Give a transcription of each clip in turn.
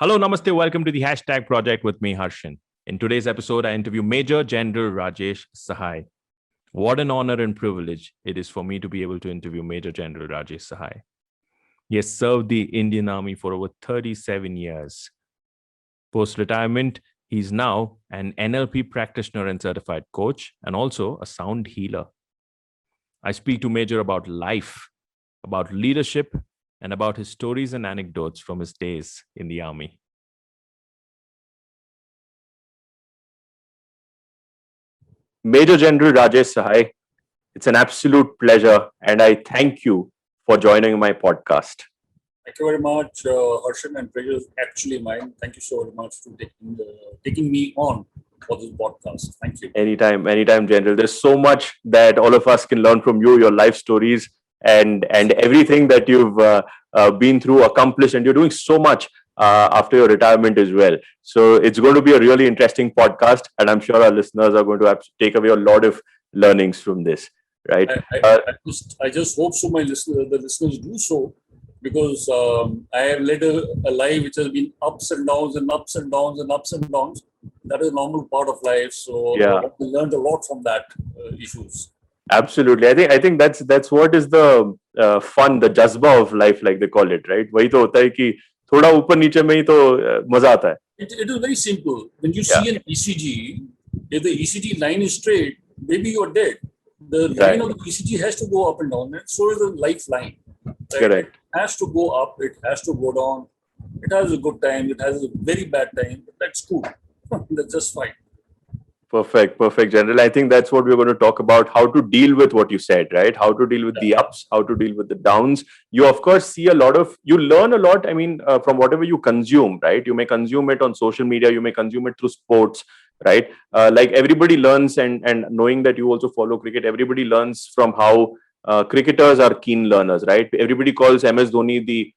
Hello, namaste. Welcome to the hashtag project with me, Harshan. In today's episode, I interview Major General Rajesh Sahai. What an honor and privilege it is for me to be able to interview Major General Rajesh Sahai. He has served the Indian Army for over 37 years. Post-retirement, he's now an NLP practitioner and certified coach, and also a sound healer. I speak to Major about life, about leadership, and about his stories and anecdotes from his days in the Army. Major General Rajesh Sahai, it's an absolute pleasure, and I thank you for joining my podcast. Thank you very much, Harshan, and pleasure is actually mine. Thank you so very much for taking me on for this podcast. Thank you. Anytime, General. There's so much that all of us can learn from you, your life stories, and everything that you've been through, accomplished, and you're doing so much after your retirement as well. So it's going to be a really interesting podcast, and I'm sure our listeners are going to take away a lot of learnings from this. Right? I just hope so. The listeners do so, because I have led a life which has been ups and downs and ups and downs and ups and downs. That is a normal part of life. So we learned a lot from that issues. Absolutely. I think that's what is the fun, the jazba of life, like they call it, right? वही तो होता है कि थोड़ा ऊपर नीचे में ही तो मजा आता है. It is very simple. When you see an ECG, if the ECG line is straight, maybe you're dead. The line of the ECG has to go up and down, and so is the lifeline. Right? Correct. It has to go up, it has to go down. It has a good time, it has a very bad time, but that's cool. That's just fine. Perfect, General. I think that's what we're going to talk about, how to deal with what you said, right? How to deal with the ups, how to deal with the downs. You, of course, you learn a lot, from whatever you consume, right? You may consume it on social media, you may consume it through sports, right? Like everybody learns, and knowing that you also follow cricket, everybody learns from how cricketers are keen learners, right? Everybody calls MS Dhoni the,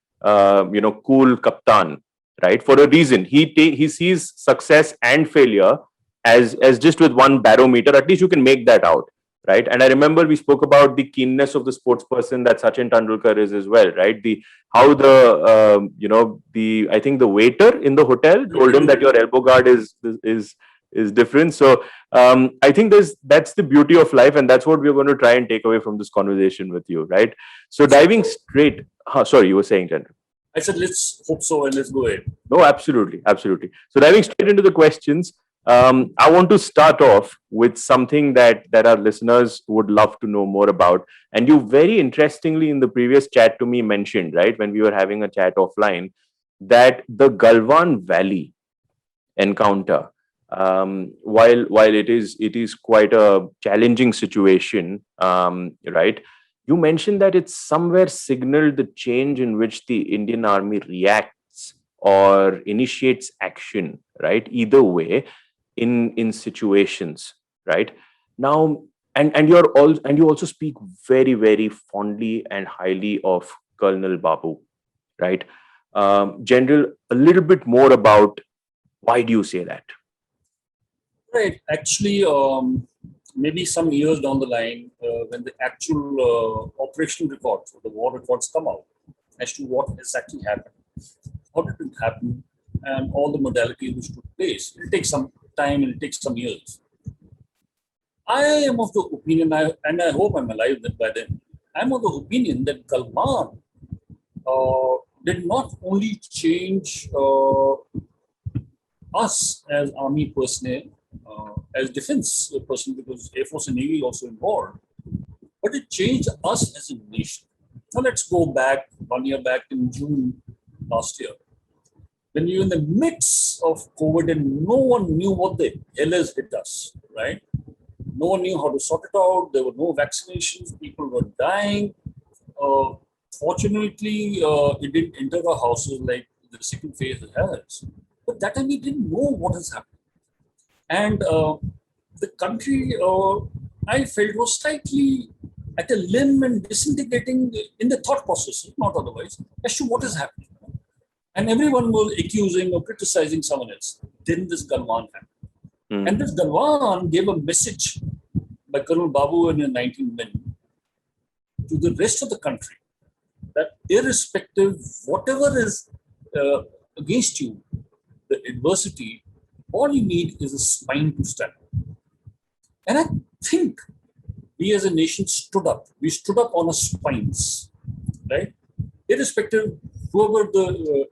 cool captain, right? For a reason. He sees success and failure as just with one barometer. At least you can make that out, right? And I remember we spoke about the keenness of the sports person that Sachin Tendulkar is as well, right? I think the waiter in the hotel told him that your elbow guard is different. So I think that's the beauty of life, and that's what we're going to try and take away from this conversation with you, right? So diving straight, sorry, you were saying, General. I said, let's hope so, and let's go ahead. No, absolutely. So diving straight into the questions, I want to start off with something that our listeners would love to know more about. And you very interestingly in the previous chat to me mentioned, right, when we were having a chat offline, that the Galwan Valley encounter, while it is quite a challenging situation, right? You mentioned that it's somewhere signaled the change in which the Indian Army reacts or initiates action, right? Either way, in situations, right? Now, and you also speak very, very fondly and highly of Colonel Babu, right? General, a little bit more about why do you say that? Right. Actually, maybe some years down the line, when the actual operational records or the war records come out as to what exactly happened, how did it happen, and all the modalities which took place, it takes some time and it takes some years. I am of the opinion, and I hope I'm alive by then, I'm of the opinion that Galwan did not only change us as army personnel, as defense personnel, because Air Force and Navy also involved, but it changed us as a nation. Now let's go back 1 year back in June last year, when you're in the midst of COVID and no one knew what the hell has hit us, right? No one knew how to sort it out. There were no vaccinations. People were dying. Fortunately, it didn't enter our houses like the second phase has. But that time we didn't know what has happened. And the country, I felt, was slightly at a limb and disintegrating in the thought process, not otherwise, as to what is happening. And everyone was accusing or criticizing someone else. Then this Galwan happened. And this Galwan gave a message by Colonel Babu and his 19 men to the rest of the country that irrespective, whatever is against you, adversity, all you need is a spine to stand on. And I think we as a nation stood up. We stood up on our spines, right? Irrespective, whoever the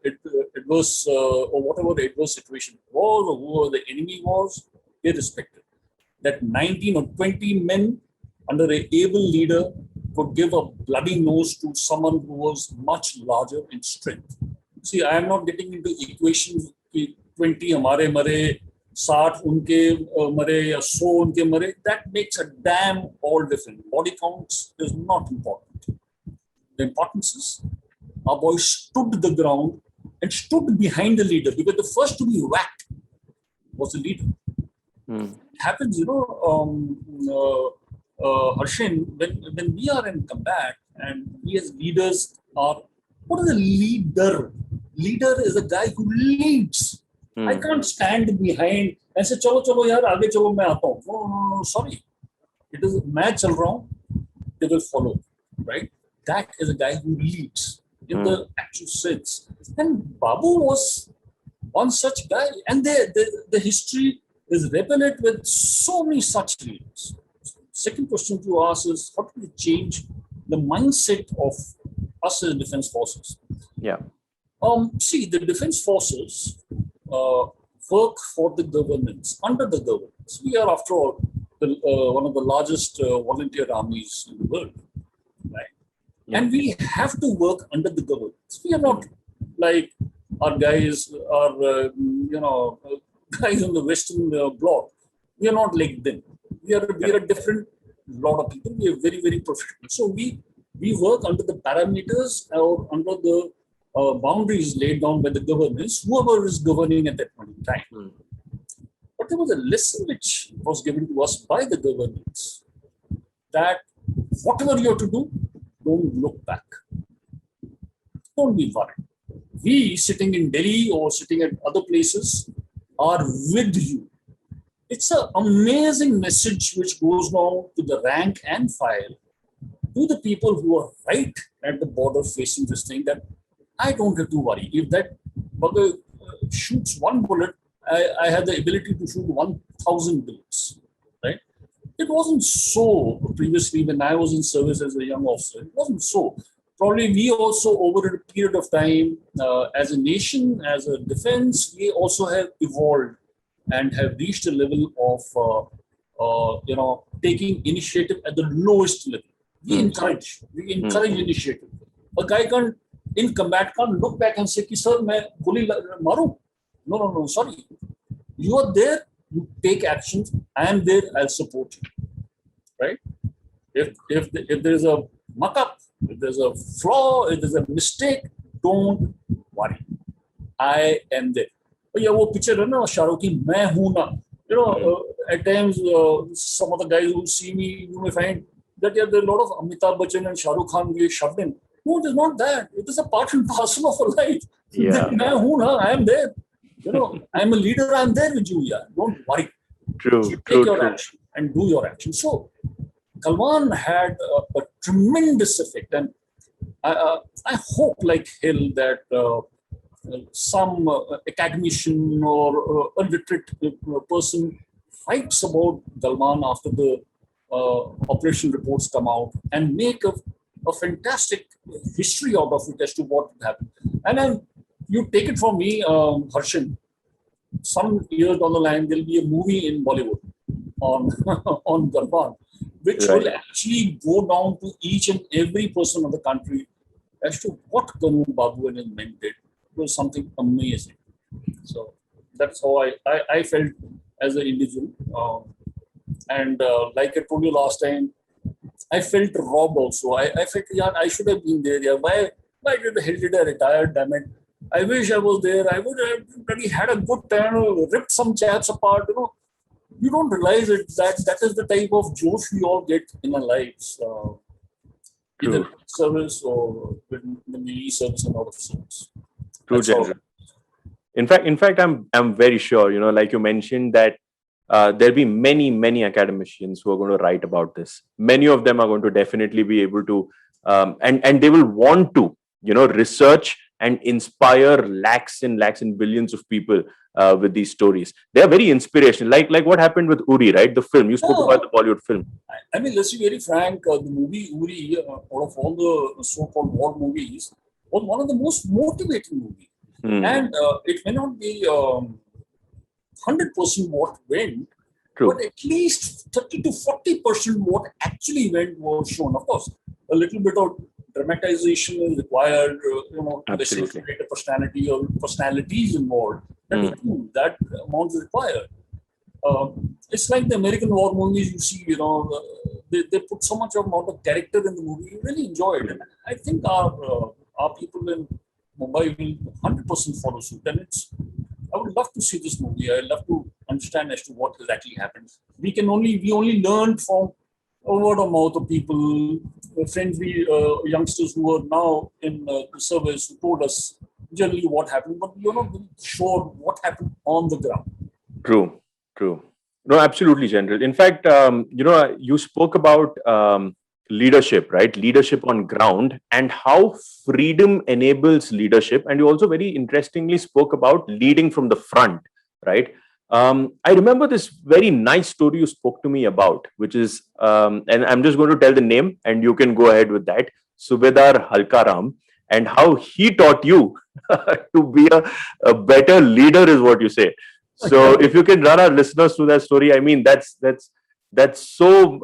adverse or whatever the adverse situation was, or whoever the enemy was, irrespective. That 19 or 20 men under an able leader could give a bloody nose to someone who was much larger in strength. See, I am not getting into equations. 20 हमारे मरे, 60 उनके मरे या 100 उनके मरे. That makes a damn all different. Body counts is not important. The importance is our boys stood the ground and stood behind the leader, because the first to be whacked was the leader. It happens, Harshin, when we are in combat and we as leaders are, what is a leader? Leader is a guy who leads. I can't stand behind and say, chalo, chalo, yaar, aage chalo, main aata hu. No, sorry. It is, main chal raha hu, they will follow, right? That is a guy who leads in the actual sense. And Babu was one such guy. And the history is repellent with so many such leaders. Second question to ask is, how do we change the mindset of us as defense forces? Yeah. See, the defense forces work for the governments, under the governments. We are, after all, one of the largest volunteer armies in the world, right? Yeah. And we have to work under the governments. We are not like our guys are, guys on the Western bloc. We are not like them. We are a different lot of people. We are very, very professional. So we work under the parameters or under the boundaries laid down by the governments, whoever is governing at that point in time. But there was a lesson which was given to us by the governments, that whatever you have to do, don't look back. Don't be worried. We sitting in Delhi or sitting at other places are with you. It's an amazing message which goes now to the rank and file, to the people who are right at the border facing this thing, that I don't have to worry. If that bugger shoots one bullet, I have the ability to shoot 1,000 bullets, right? It wasn't so previously when I was in service as a young officer. It wasn't so. Probably we also, over a period of time, as a nation, as a defense, we also have evolved and have reached a level of, taking initiative at the lowest level. We encourage initiative. A guy can't, in combat, can't look back and say, sir, main goli maru. No, sorry. You are there, you take actions. I am there, I'll support you. Right? If there is a muck up, if there's a flaw, if there's a mistake, don't worry. I am there. Yeah, wo picture hai na, Shahrukh ki, main hu na. At times, some of the guys who see me, you may find that there are a lot of Amitabh Bachchan and Shahrukh Khan we shoved in. No, it is not that. It is a part and parcel of a life. Yeah. I am there. I am a leader. I am there with you. Yeah. Don't worry. True. So take your action and do your action. So Galwan had a tremendous effect, and I hope, like hell, that some academician or illiterate person writes about Galwan after the operation reports come out and make a fantastic history out of it as to what happened. And then you take it from me, Harshin, some years down the line, there'll be a movie in Bollywood on on Galwan, which will actually go down to each and every person of the country as to what Colonel Babu and his men did. It was something amazing. So that's how I felt as an individual. And like I told you last time, I felt robbed also. I felt, yeah, I should have been there. Yeah. Why the hell did I retire? Damn it. I wish I was there. I would have really had a good time, ripped some chaps apart. You don't realize it, that is the type of josh we all get in our lives. Either service or when we service and out of service. True, General. In fact, I'm very sure. Like you mentioned, that there'll be many academicians who are going to write about this. Many of them are going to definitely be able to, and they will want to, research and inspire lakhs and billions of people with these stories. They are very inspirational. Like what happened with Uri, right? The film you spoke about, the Bollywood film. I mean, let's be very frank. The movie Uri, out of all the so-called war movies, was one of the most motivating movies. And it may not be 100% what went, True. but at least 30 to 40% what actually went was shown. Of course, a little bit of dramatization is required, to accentuate the personality or personalities involved. That amount is required. It's like the American war movies you see, they put so much amount of character in the movie. You really enjoy it. And I think our people in Mumbai will 100% follow suit. And I would love to see this movie. I'd love to understand as to what exactly happened. We only learned from word of mouth of people, friends, youngsters who are now in the service who told us generally what happened, but you're not really sure what happened on the ground. True. No, absolutely, General. In fact, you spoke about leadership, right? Leadership on ground and how freedom enables leadership. And you also very interestingly spoke about leading from the front, right? I remember this very nice story you spoke to me about, which is, and I'm just going to tell the name and you can go ahead with that, Subedar Halkaram, and how he taught you to be a better leader is what you say. So if you can run our listeners through that story, I mean, that's so,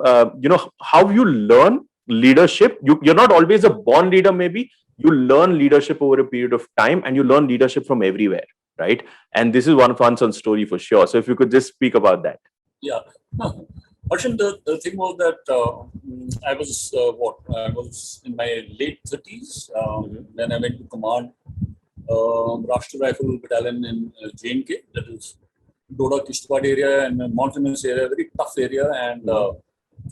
how you learn leadership. You're not always a born leader, maybe. You learn leadership over a period of time and you learn leadership from everywhere, right? And this is one fun story for sure. So if you could just speak about that. Yeah. Arshan, the thing was that I was in my late 30s when I went to command Rashtriya Rifle Battalion in J&K, that is Doda Kishtwad area and mountainous area, very tough area. And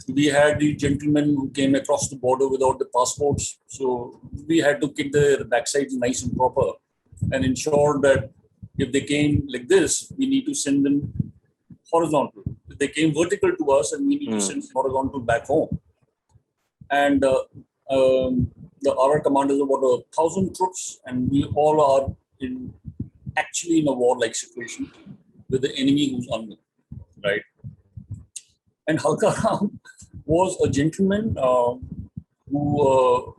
we had the gentlemen who came across the border without the passports. So we had to kick their backsides nice and proper and ensure that if they came like this, we need to send them horizontal. If they came vertical to us, and we need to send horizontal back home. And our command is about 1,000 troops, and we all are actually in a war-like situation with the enemy who's on me, right? And Halkaram was a gentleman who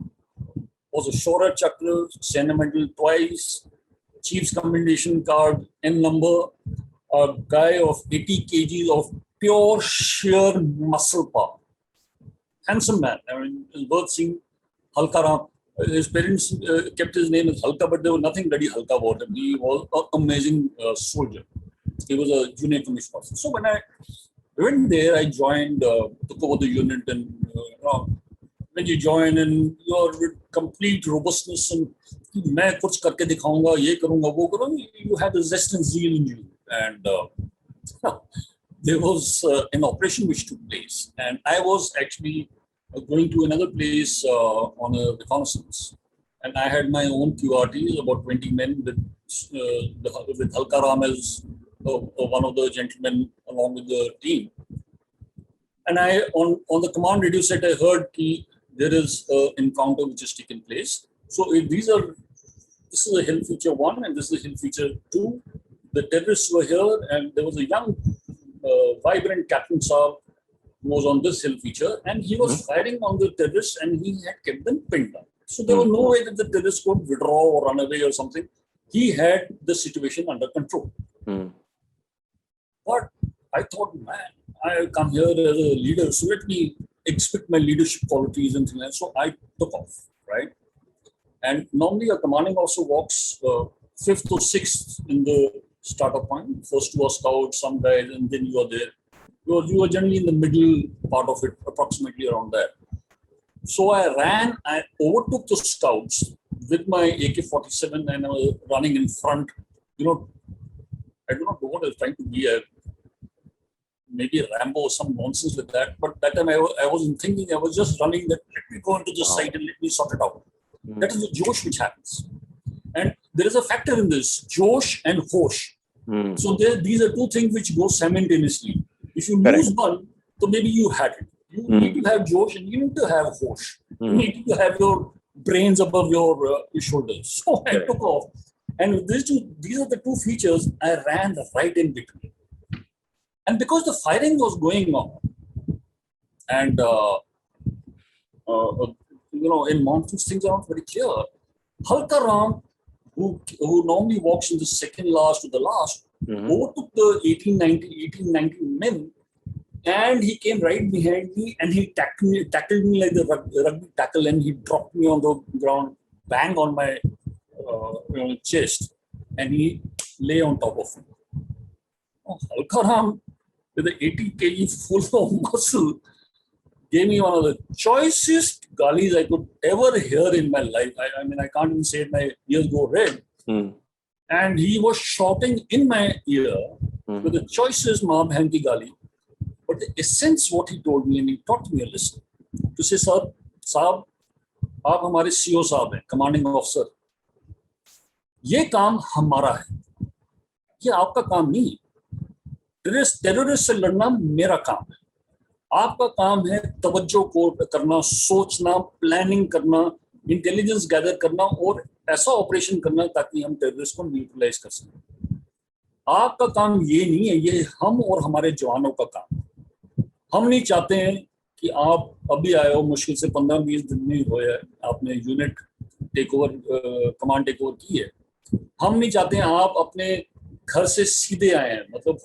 was a Shora Chakra, Sena Medal twice, Chief's Commendation Card, N number, a guy of 80 kgs of pure sheer muscle power. Handsome man. I mean, it's worth seeing. Halkaram. His parents kept his name as Halka, but there was nothing bloody Halka about him. He was an amazing soldier. He was a junior commissioned officer. So when I went there, I joined, took over the unit, and when you join and you're with complete robustness and मैं कुछ करके दिखाऊंगा, ये करूंगा, वो करूंगा, you have the zest and zeal in you. And there was an operation which took place, and I was actually going to another place on a reconnaissance, and I had my own QRT, about 20 men with Halkaram as one of the gentlemen along with the team. And I on the command radio set, I heard that there is an encounter which has taken place. So this is a hill feature 1 and this is a hill feature 2. The terrorists were here, and there was a young, vibrant Captain Saab who was on this hill feature, and he was firing on the terrorists, and he had kept them pinned down. So there was no way that the terrorists could withdraw or run away or something. He had the situation under control. But I thought, man, I come here as a leader, so let me expect my leadership qualities and things like that. So I took off, right? And normally a commanding officer walks 5th or 6th in the starter point. First 2 are scouts, some guys, and then you are there. You are generally in the middle part of it, approximately around there. So I overtook the scouts with my AK-47, and I was running in front. I do not know what I was trying to be. Maybe a Rambo or some nonsense like that. But that time I wasn't thinking. I was just running that, let me go into the site and let me sort it out. That is the Josh which happens. And there is a factor in this, Josh and Hosh. So these are 2 things which go simultaneously. If you lose one, so maybe you had it. You need to have Josh and you need to have Hosh. You need to have your brains above your shoulders. So I Correct. took off. And these are the two features I ran right in between. And because the firing was going on, and in monsoons things are not very clear. Halka Ram, who normally walks in the second last to the last, overtook the 1890 men, and he came right behind me and he tackled me like the rugby tackle, and he dropped me on the ground, bang on my chest, and he lay on top of me. Oh, Halka Ram, with the 80 kg full of muscle, gave me one of the choicest galis I could ever hear in my life. I mean, I can't even say it, my ears go red. And he was shouting in my ear with the choicest Maa Bahan ki gali. But the essence, what he told me, and he taught me a lesson. To say, sir, साहब, आप हमारे CEO साहब हैं, commanding officer. ये काम हमारा है. ये आपका काम नहीं. टेररिस्ट से लड़ना मेरा काम है. आपका काम है तवज्जो को करना, सोचना, प्लानिंग करना, इंटेलिजेंस गैदर करना और ऐसा ऑपरेशन करना ताकि हम टेररिस्ट को न्यूट्रलाइज कर सकें. आपका काम ये नहीं है, ये हम और हमारे जवानों का काम है. हम नहीं चाहते हैं कि आप अभी आए हो, मुश्किल से 15-20 दिन में हुए है, आपने unit take over, command take over की है. हम नहीं चाहते हैं आप अपने घर से सीधे आए हैं, मतलब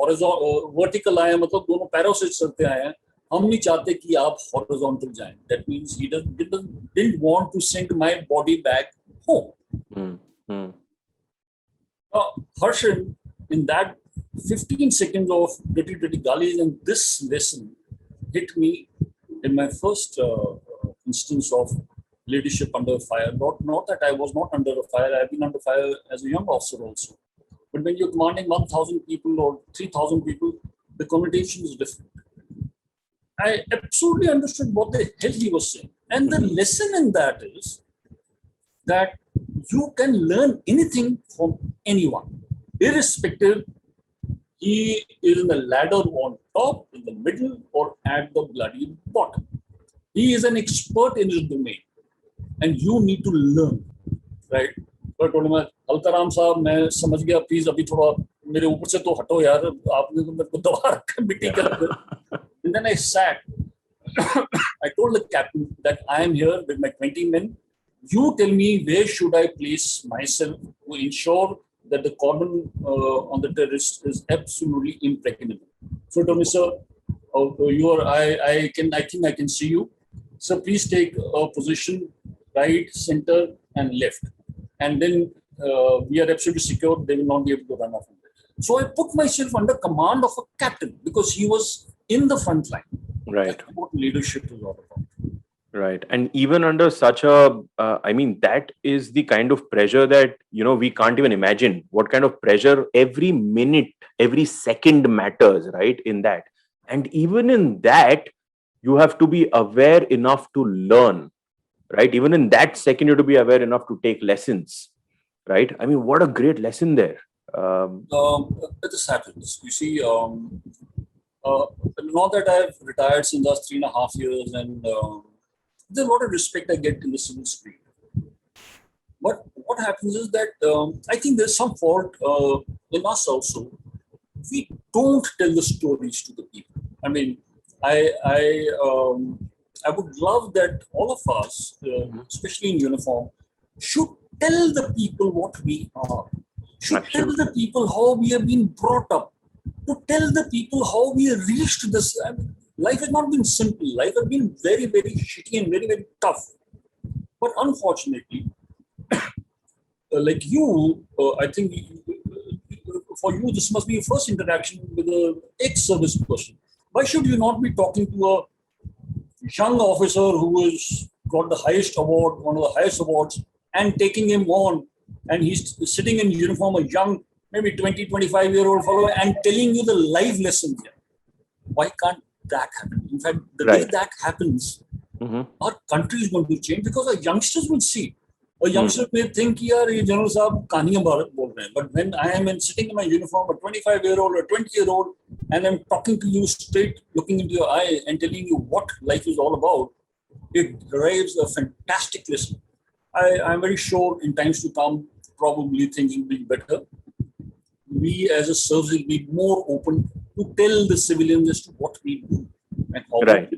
वर्टिकल आए हैं, मतलब दोनों पैरों से चलते आए हैं. हम नहीं चाहते कि आप हॉरिजॉन्टल जाएं. That means he didn't want to send my body back home. Harshan, in that 15 seconds of dirty galis, and this lesson hit me in my first instance of leadership under fire. Not that I was not under fire. I've been under fire as a young officer also. But when you're commanding 1,000 people or 3,000 people, the connotation is different. I absolutely understood what the hell he was saying. And the lesson in that is that you can learn anything from anyone, irrespective he is in the ladder on top, in the middle, or at the bloody bottom. He is an expert in his domain, and you need to learn, right? So I told him, Halka Ram साहब, मैं समझ गया, please अभी थोड़ा मेरे ऊपर से तो हटो यार, आपने तो मेरे को दबा रखा मिट्टी के अंदर. And then I sat. I told the captain that I am here with my 20 men. You tell me where should I place myself to ensure that the cordon on the terrorist is absolutely impregnable. So he told me, sir, I think I can see you. So please take a position right, center, and left. And then we are absolutely secure. They will not be able to run off. So I put myself under command of a captain because he was in the front line. Right. That's what leadership is all about. Right. And even under such a, that is the kind of pressure that, we can't even imagine what kind of pressure every minute, every second matters, right, in that. And even in that, you have to be aware enough to learn, right? Even in that second, you have to be aware enough to take lessons, right? I mean, what a great lesson there. This happens. You see, not that I've retired since last 3.5 years, and there's a lot of respect I get in the civil street. But what happens is that I think there's some fault in us also. We don't tell the stories to the people. I mean, I would love that all of us, especially in uniform, should tell the people what we are. Should tell the people how we have been brought up. To tell the people how we reached this. I mean, life has not been simple. Life has been very, very shitty and very, very tough. But unfortunately, like you, I think for you, this must be your first interaction with an ex-service person. Why should you not be talking to a young officer who has got the highest award, one of the highest awards, and taking him on, and he's sitting in uniform, a young, maybe 20, 25-year-old fellow, and telling you the life lessons here. Why can't that happen? In fact, the day that happens, our country is going to change because our youngsters will see. A youngster may think, yaar, ye General Saab kahaniyan bol rahe hain. But when I am sitting in my uniform, a 25-year-old or 20-year-old, and I'm talking to you straight, looking into your eye and telling you what life is all about, it derives a fantastic lesson. I'm very sure in times to come, probably things will be better. We as a service will be more open to tell the civilians as to what we do and how we Right. do.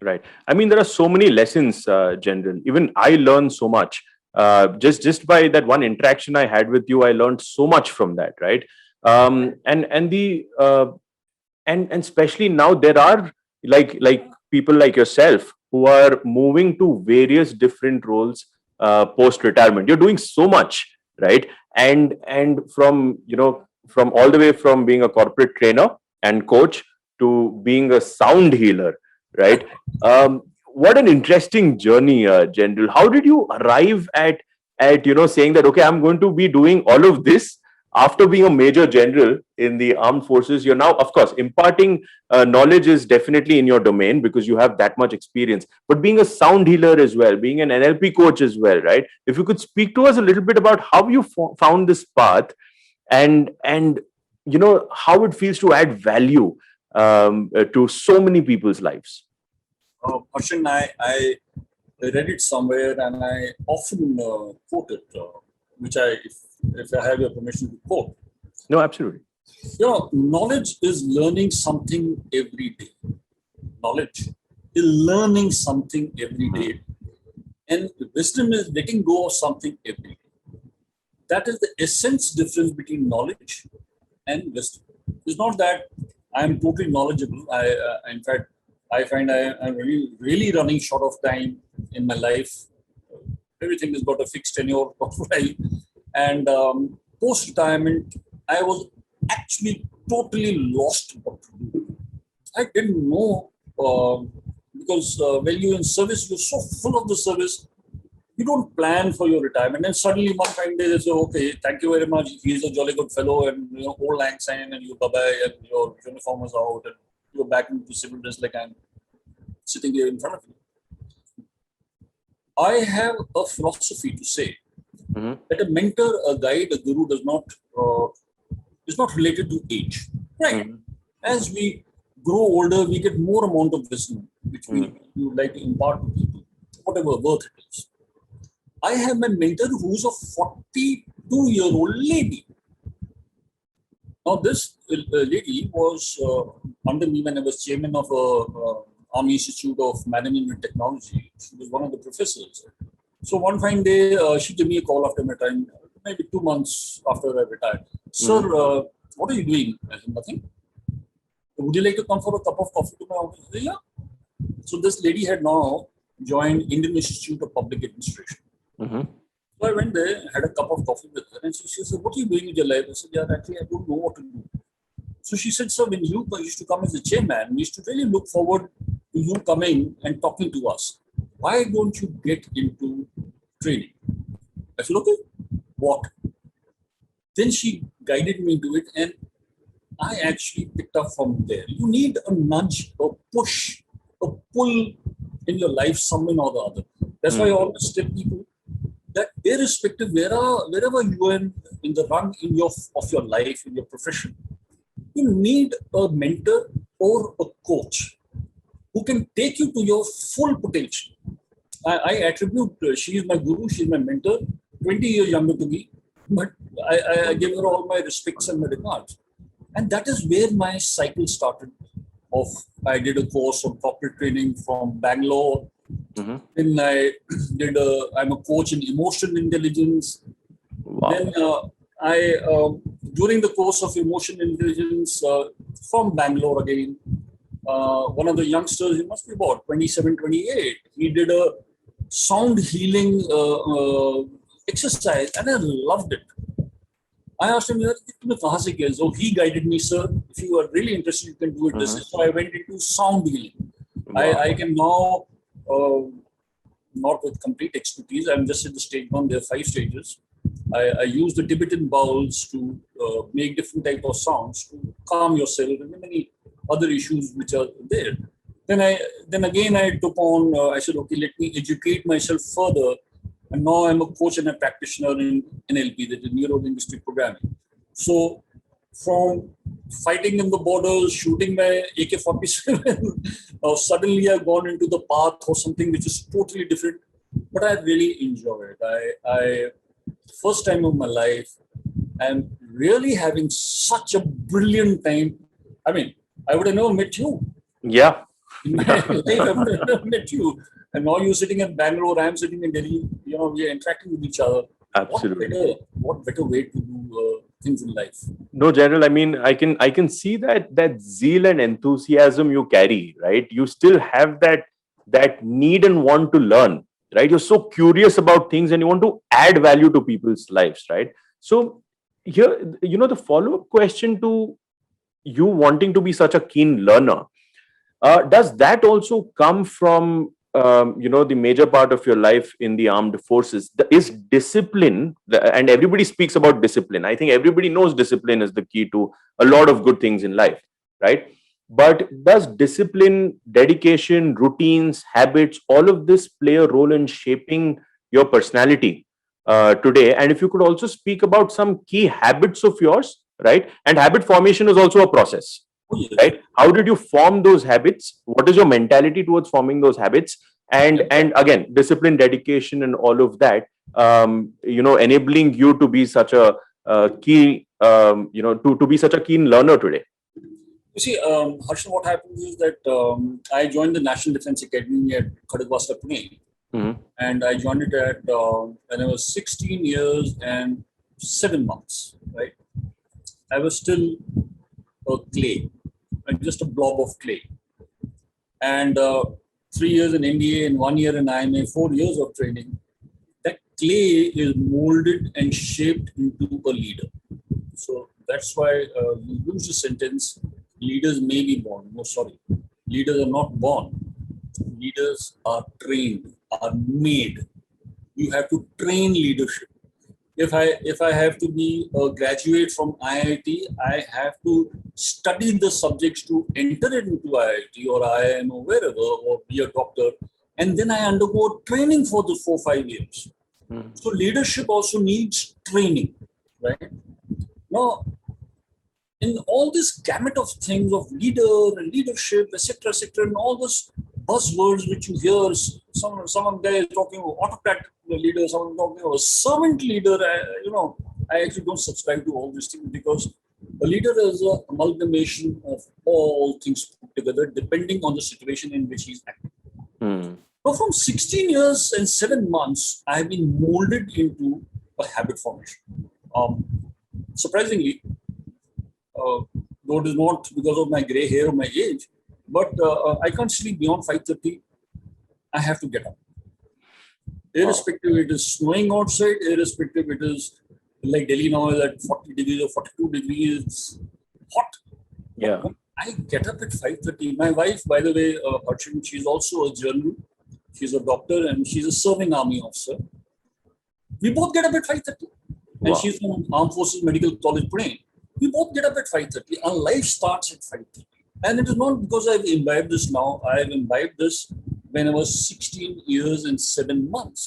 Right. I mean, there are so many lessons, General. Even I learned so much. Just by that one interaction I had with you, I learned so much from that. Right. And the and especially now there are like people like yourself who are moving to various different roles post retirement. You're doing so much, right? And from from all the way from being a corporate trainer and coach to being a sound healer, right? What an interesting journey, General. How did you arrive at saying that, okay, I'm going to be doing all of this after being a major general in the armed forces? You're now, of course, imparting knowledge is definitely in your domain because you have that much experience, but being a sound healer as well, being an NLP coach as well, right? If you could speak to us a little bit about how you found this path, and how it feels to add value to so many people's lives. Harshan, I read it somewhere and I often quote it, which if I have your permission to quote. No, absolutely. Knowledge is learning something every day. Knowledge is learning something every day. And wisdom is letting go of something every day. That is the essence difference between knowledge and wisdom. It's not that I am totally knowledgeable. In fact, I find I'm really running short of time in my life. Everything has got a fixed tenure of life. And post-retirement, I was actually totally lost what to do. I didn't know because when you're in service, you're so full of the service, you don't plan for your retirement. And suddenly one fine day they say, okay, thank you very much. He's a jolly good fellow, and old lang syne, and you bye-bye, and your uniform is out, and you're back into civil dress like I'm sitting here in front of you. I have a philosophy to say that a mentor, a guide, a guru is not related to age. Right. As we grow older, we get more amount of wisdom, which we would like to impart to people, whatever worth it is. I have my mentor who's a 42-year-old lady. Now, this lady was under me when I was chairman of Army Institute of Management and Technology. She was one of the professors. So one fine day, she gave me a call after my time, maybe 2 months after I retired. Sir, what are you doing? I said, nothing. Would you like to come for a cup of coffee to my office? Said, yeah. So this lady had now joined Indian Institute of Public Administration. So I went there, had a cup of coffee with her, and she said, what are you doing with your life? I said, yeah, actually, I don't know what to do. So she said, sir, when you used to come as a chairman, we used to really look forward to you coming and talking to us. Why don't you get into training? I said, okay, what? Then she guided me into it, and I actually picked up from there. You need a nudge, a push, a pull in your life, somewhere or the other. That's why I always tell people that irrespective wherever you are in the run of your life, in your profession, you need a mentor or a coach who can take you to your full potential. I attribute, she is my guru, she is my mentor, 20 years younger to me, but I give her all my respects and my regards. And that is where my cycle started off. I did a course of corporate training from Bangalore. Then I'm a coach in emotional intelligence. Wow. Then during the course of emotional intelligence from Bangalore again, one of the youngsters, he must be about 27, 28, he did a sound healing exercise, and I loved it. I asked him, so he guided me, sir, if you are really interested, you can do it. This is so I went into sound healing. Wow. I can now, not with complete expertise, I'm just at the stage one, there are 5 stages. I use the Tibetan bowls to make different type of sounds to calm yourself and many other issues which are there. Then again I took on, I said, okay, let me educate myself further. And now I'm a coach and a practitioner in NLP, that is Neuro-Linguistic Programming. So from fighting in the borders, shooting my AK-47, suddenly I've gone into the path or something which is totally different. but I really enjoy it. I first time of my life, I'm really having such a brilliant time. I mean, I would have never met you Yeah. in my life. I would have never met you. And now you're sitting in Bangalore, I'm sitting in Delhi. You know, we are interacting with each other. Absolutely. What better way to do things in life? No, General, I mean, I can see that zeal and enthusiasm you carry, right? You still have that need and want to learn, right? You're so curious about things and you want to add value to people's lives, right? So here, the follow-up question to you wanting to be such a keen learner, does that also come from the major part of your life in the armed forces? Is discipline, and everybody speaks about discipline. I think everybody knows discipline is the key to a lot of good things in life, right? But does discipline, dedication, routines, habits, all of this play a role in shaping your personality today? And if you could also speak about some key habits of yours, right? And habit formation is also a process, Oh, yes. right? How did you form those habits? What is your mentality towards forming those habits? And again, discipline, dedication, and all of that, enabling you to be such a key, to be such a keen learner today. You see, Harshan, what happens is that I joined the National Defense Academy at Khadagwasta, Pune, Mhm. and I joined it at when I was 16 years and 7 months. Right, I was still a clay, just a blob of clay, and 3 years in NDA and 1 year in IMA, 4 years of training. That clay is molded and shaped into a leader. So that's why we use the sentence, leaders may be born. No, sorry. Leaders are not born. Leaders are trained, are made. You have to train leadership. If I have to be a graduate from IIT, I have to study the subjects to enter it into IIT or IIM or wherever, or be a doctor. And then I undergo training for the 4 5 years. Mhm. So leadership also needs training, right? Now, in all this gamut of things of leader and leadership, etc., and all those buzzwords which you hear, someone guy is talking about autocratic leader, someone talking about servant leader. I actually don't subscribe to all these things because a leader is an amalgamation of all things put together, depending on the situation in which he's acting. Mhm. So from 16 years and 7 months, I have been molded into a habit formation. Um, Surprisingly, though it is not because of my gray hair or my age, but I can't sleep beyond 5:30. I have to get up. Wow. Irrespective it is snowing outside, irrespective it is like Delhi now is at 40 degrees or 42 degrees, hot. But Yeah. when I get up at 5:30, my wife, by the way, Archana, she's also a journal. She's a doctor and she's a serving army officer. We both get up at 5:30. And Wow. she's from Armed Forces Medical College, Pune. We both get up at 5:30. Our life starts at 5:30. And it is not because I've imbibed this now. I've imbibed this when I was 16 years and 7 months,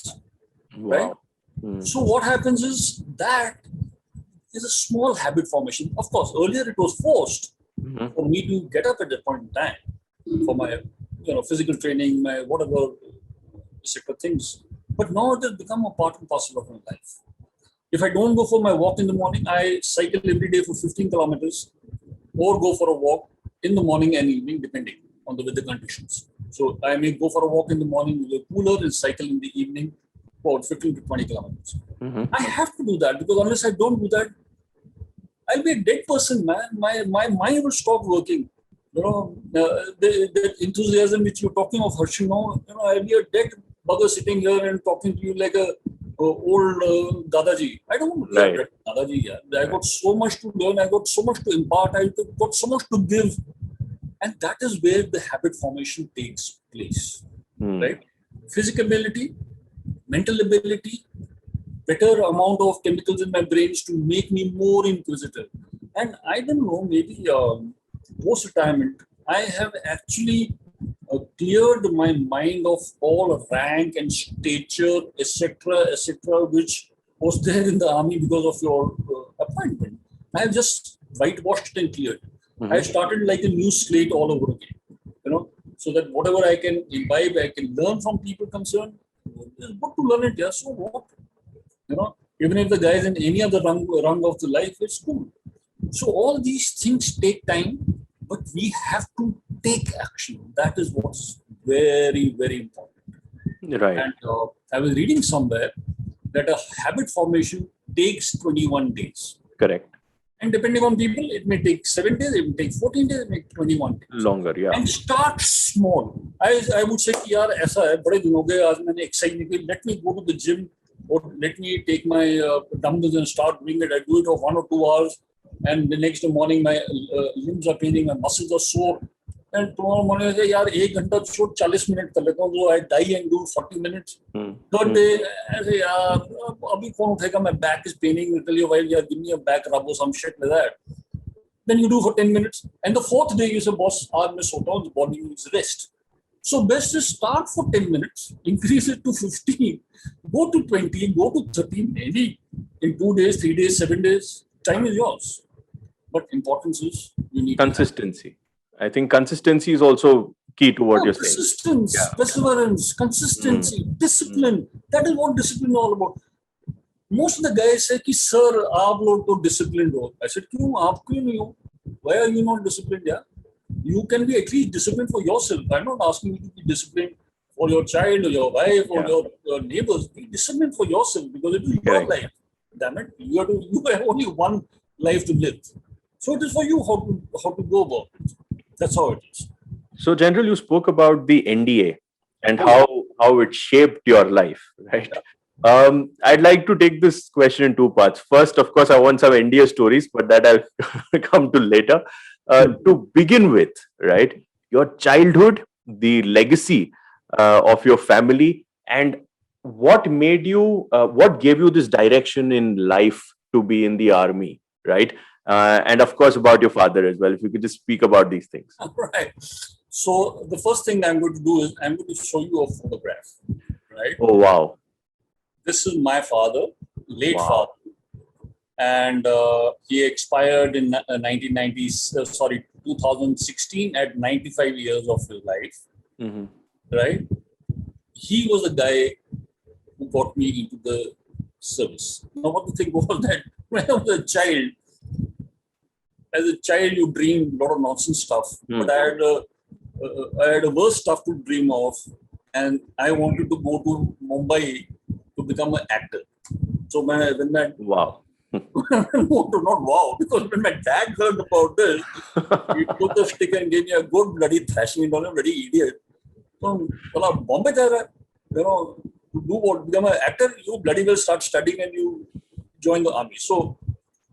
right? Wow. Mhm. So what happens is that is a small habit formation. Of course, earlier it was forced Mhm. for me to get up at that point in time for my, physical training, my whatever, etc. things. But now it has become a part and parcel of my life. If I don't go for my walk in the morning, I cycle every day for 15 kilometers or go for a walk in the morning and evening, depending on the weather conditions. So I may go for a walk in the morning with a cooler and cycle in the evening for 15 to 20 kilometers. Mhm. I have to do that because unless I don't do that, I'll be a dead person, man. My mind will stop working. The enthusiasm which you're talking of, Harshan, I'll be a dead bugger sitting here and talking to you like a old Dadaji. I don't want to be a Right. dead Dadaji. Yeah. I Right. got so much to learn. I got so much to impart. I got so much to give. And that is where the habit formation takes place, Mhm. right? Physical ability, mental ability, better amount of chemicals in my brains to make me more inquisitive. And I don't know, maybe post retirement, I have actually cleared my mind of all rank and stature, etc., which was there in the army because of your appointment. I have just whitewashed and cleared. I Mhm. started like a new slate all over again, so that whatever I can imbibe, I can learn from people concerned, It's good to learn it, yeah. So what? Even if the guy is in any other rung of the life, it's cool. So all these things take time, but we have to take action. That is what's very, very important. Right. And I was reading somewhere that a habit formation takes 21 days. Correct. And depending on people, it may take 7 days, it may take 14 days, it may take 21 days. Longer, yeah. And start small. I would say कि यार ऐसा है बड़े दिन हो गए आज मैंने exercise नहीं की. Let me go to the gym or let me take my dumbbells and start doing it. I do it for 1 or 2 hours, and the next morning my limbs are paining, my muscles are sore. And tomorrow morning I say यार 1 घंटा छोड़ 40 minute कर लेता हूँ. So I die and do 40 minutes. Third day I say यार अभी कौन उठेगा, my back is paining. I tell you why, यार give me a back rub or some shit like that. Then you do for 10 minutes. And the fourth day you say, boss, आज मैं सोता हूँ, the body needs rest. So best is start for 10 minutes, increase it to 15, go to 20, go to 30, maybe in 2 days, 3 days, 7 days. Time is yours. But importance is you need consistency. I think consistency is also key to what you're saying. Persistence, perseverance, consistency, discipline. That is what discipline is all about. Most of the guys say कि sir आप लोग तो disciplined हो. I said क्यों आप क्यों नहीं हो? Why are you not disciplined? Yeah, you can be at least disciplined for yourself. I'm not asking you to be disciplined for your child or your wife or your neighbors. Be disciplined for yourself because it is your life. Damn it, you have only one life to live. So it is for you how to go about it. That's how it is. So, General, you spoke about the NDA and how it shaped your life, right? I'd like to take this question in two parts. First, of course, I want some NDA stories, but that I'll come to later. To begin with, right, your childhood, the legacy of your family, and what made you, what gave you this direction in life to be in the army, right? And of course, about your father as well. If you could just speak about these things. Right. So the first thing I'm going to do is I'm going to show you a photograph, right? Oh, wow. This is my father, late father, and he expired in 2016 at 95 years of his life, right? He was the guy who got me into the service. Now, what the thing was that when I was a child, as a child, you dream a lot of nonsense stuff, but I had a worse stuff to dream of, and I wanted to go to Mumbai to become an actor. So when my wow, not wow, because when my dad heard about this, he took the stick and gave me a good bloody thrashing. You know, a bloody idiot. So, Bombay, to do what? Become an actor. You bloody well start studying and you join the army. So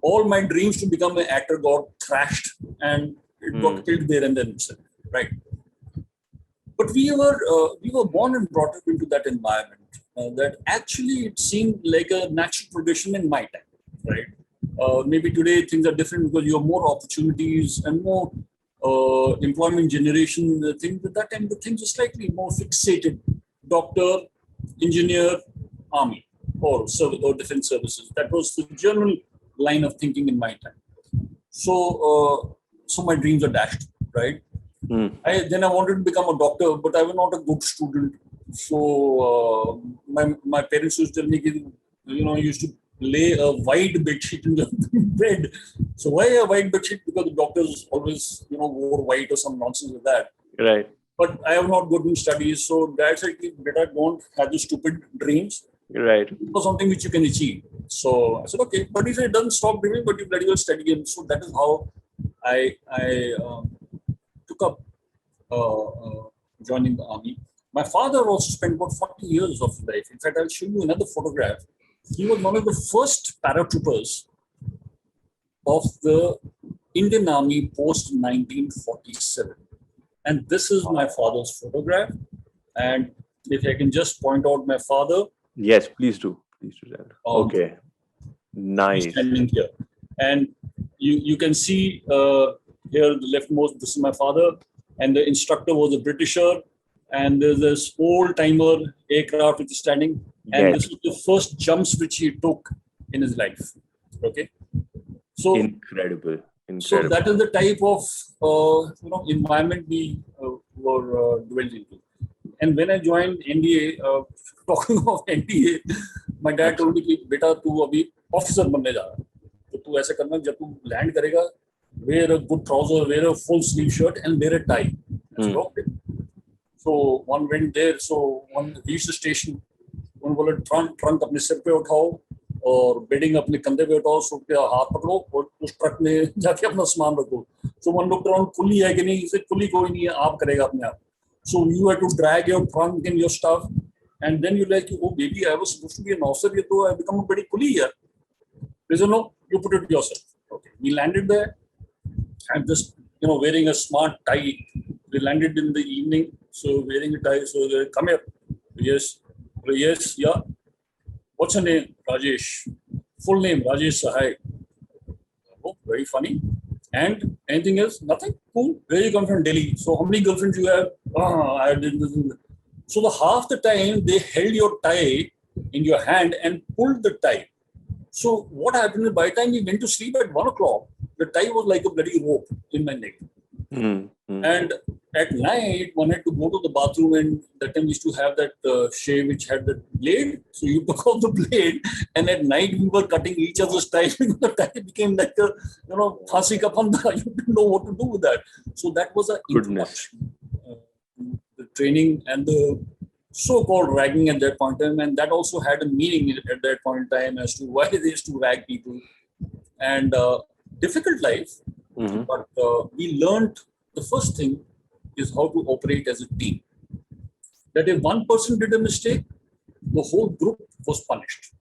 all my dreams to become an actor got thrashed and it got killed there and then itself, right? But we were born and brought up into that environment. That actually it seemed like a natural progression in my time, right? Maybe today things are different because you have more opportunities and more employment generation. Things at that time the things are slightly more fixated: doctor, engineer, army, or defense services. That was the general line of thinking in my time. So my dreams are dashed, right? I wanted to become a doctor, but I was not a good student. So my parents used to tell me, you used to lay a wide bed sheet in the bed. So why a wide bed sheet? Because the doctors always, wore white or some nonsense like that. Right. But I am not good in studies, so dad said, better don't have the stupid dreams. Right. For something which you can achieve. So I said, okay. But he said, it doesn't stop dreaming, but you bloody well study again. So that is how I took up joining the army. My father also spent about 40 years of his life. In fact, I'll show you another photograph. He was one of the first paratroopers of the Indian Army post 1947. And this is my father's photograph. And if I can just point out my father. Yes, please do. Please do that. Okay. Nice. Standing here. And you can see here the leftmost, this is my father. And the instructor was a Britisher. And there's this old-timer aircraft which is standing. And this was the first jumps which he took in his life. Okay. So incredible. So that is the type of environment we were dwelled into. And when I joined NDA, talking of NDA, my dad told me कि बेटा तू अभी officer बनने जा रहा है, तो तू ऐसे करना जब तू लैंड करेगा, wear a good trouser, wear a full sleeve shirt, and wear a tie. I said, okay. So one went there. So one reached the station. उन्होंने बोला ट्रंक अपने सिर पे उठाओ और बेडिंग अपने कंधे पे उठाओ, सूट पे हाथ पकड़ो और उस ट्रक में जाके अपना सामान रखो. So one looked around, कुली है कि नहीं? इसे कुली कोई नहीं है, आप करेगा अपने आप. So you had to drag your trunk and your stuff, and then you're like, oh baby, I was supposed to be an officer, ये तो I become a pretty Quli here. They said, no, you put it yourself. Okay, we landed there. I'm just wearing a smart tie. We landed in the evening, so wearing a tie. So they come here. Yes, yeah. What's your name? Rajesh. Full name Rajesh Sahai. Oh, very funny. And anything else? Nothing. Cool. Where you come from? Delhi. So how many girlfriends you have? I did this. So the half the time they held your tie in your hand and pulled the tie. So what happened is by the time we went to sleep at 1 o'clock, the tie was like a bloody rope in my neck. And at night, one had to go to the bathroom, and that time we used to have that shave which had the blade. So you took off the blade, and at night we were cutting each other's tie because the tie became like a, phasi ka panda. You didn't know what to do with that. So that was a introduction, the training and the so-called ragging at that point in time, and that also had a meaning at that point in time as to why they used to rag people. And difficult life, but we learned the first thing is how to operate as a team. That if one person did a mistake, the whole group was punished.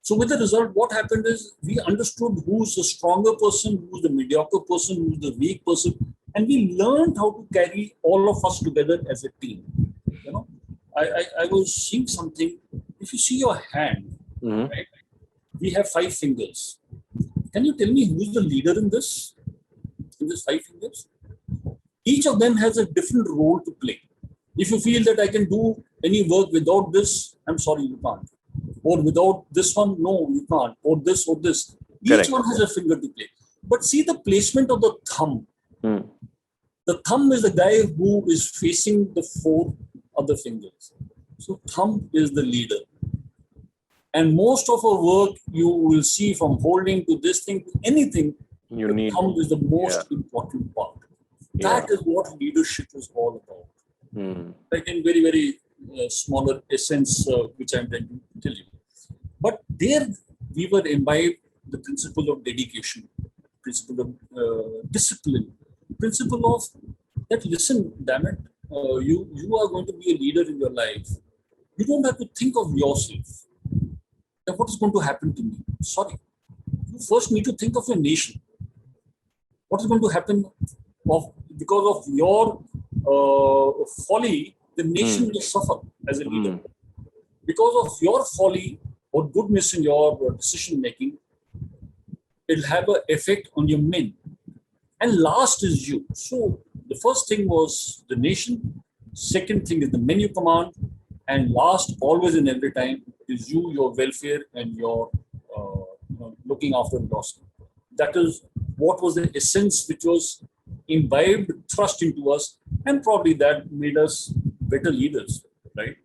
So with the result, what happened is we understood who's the stronger person, who's the mediocre person, who's the weak person, and we learned how to carry all of us together as a team. I was seeing something. If you see your hand, right, we have 5 fingers. Can you tell me who's the leader in this? In these 5 fingers? Each of them has a different role to play. If you feel that I can do any work without this, I'm sorry, you can't. Or without this one, no, you can't. Or this, or this. Each one has a finger to play. But see the placement of the thumb. The thumb is the guy who is facing the 4 other fingers. So thumb is the leader. And most of our work you will see from holding to this thing to anything, the thumb is the most important part. That is what leadership is all about. Like in very, very smaller essence, which I'm trying to tell you. But there we were imbibed the principle of dedication, principle of discipline, principle of that, listen, damn it, you are going to be a leader in your life. You don't have to think of yourself. That what is going to happen to me? Sorry. You first need to think of your nation. What is going to happen because of your folly, the nation will suffer as a leader. Because of your folly or goodness in your decision making, it'll have an effect on your men. And last is you. So the first thing was the nation. Second thing is the men you command. And last, always and every time, is you, your welfare, and your looking after yourself. That is what was the essence which was imbibed, thrust into us, and probably that made us better leaders, right?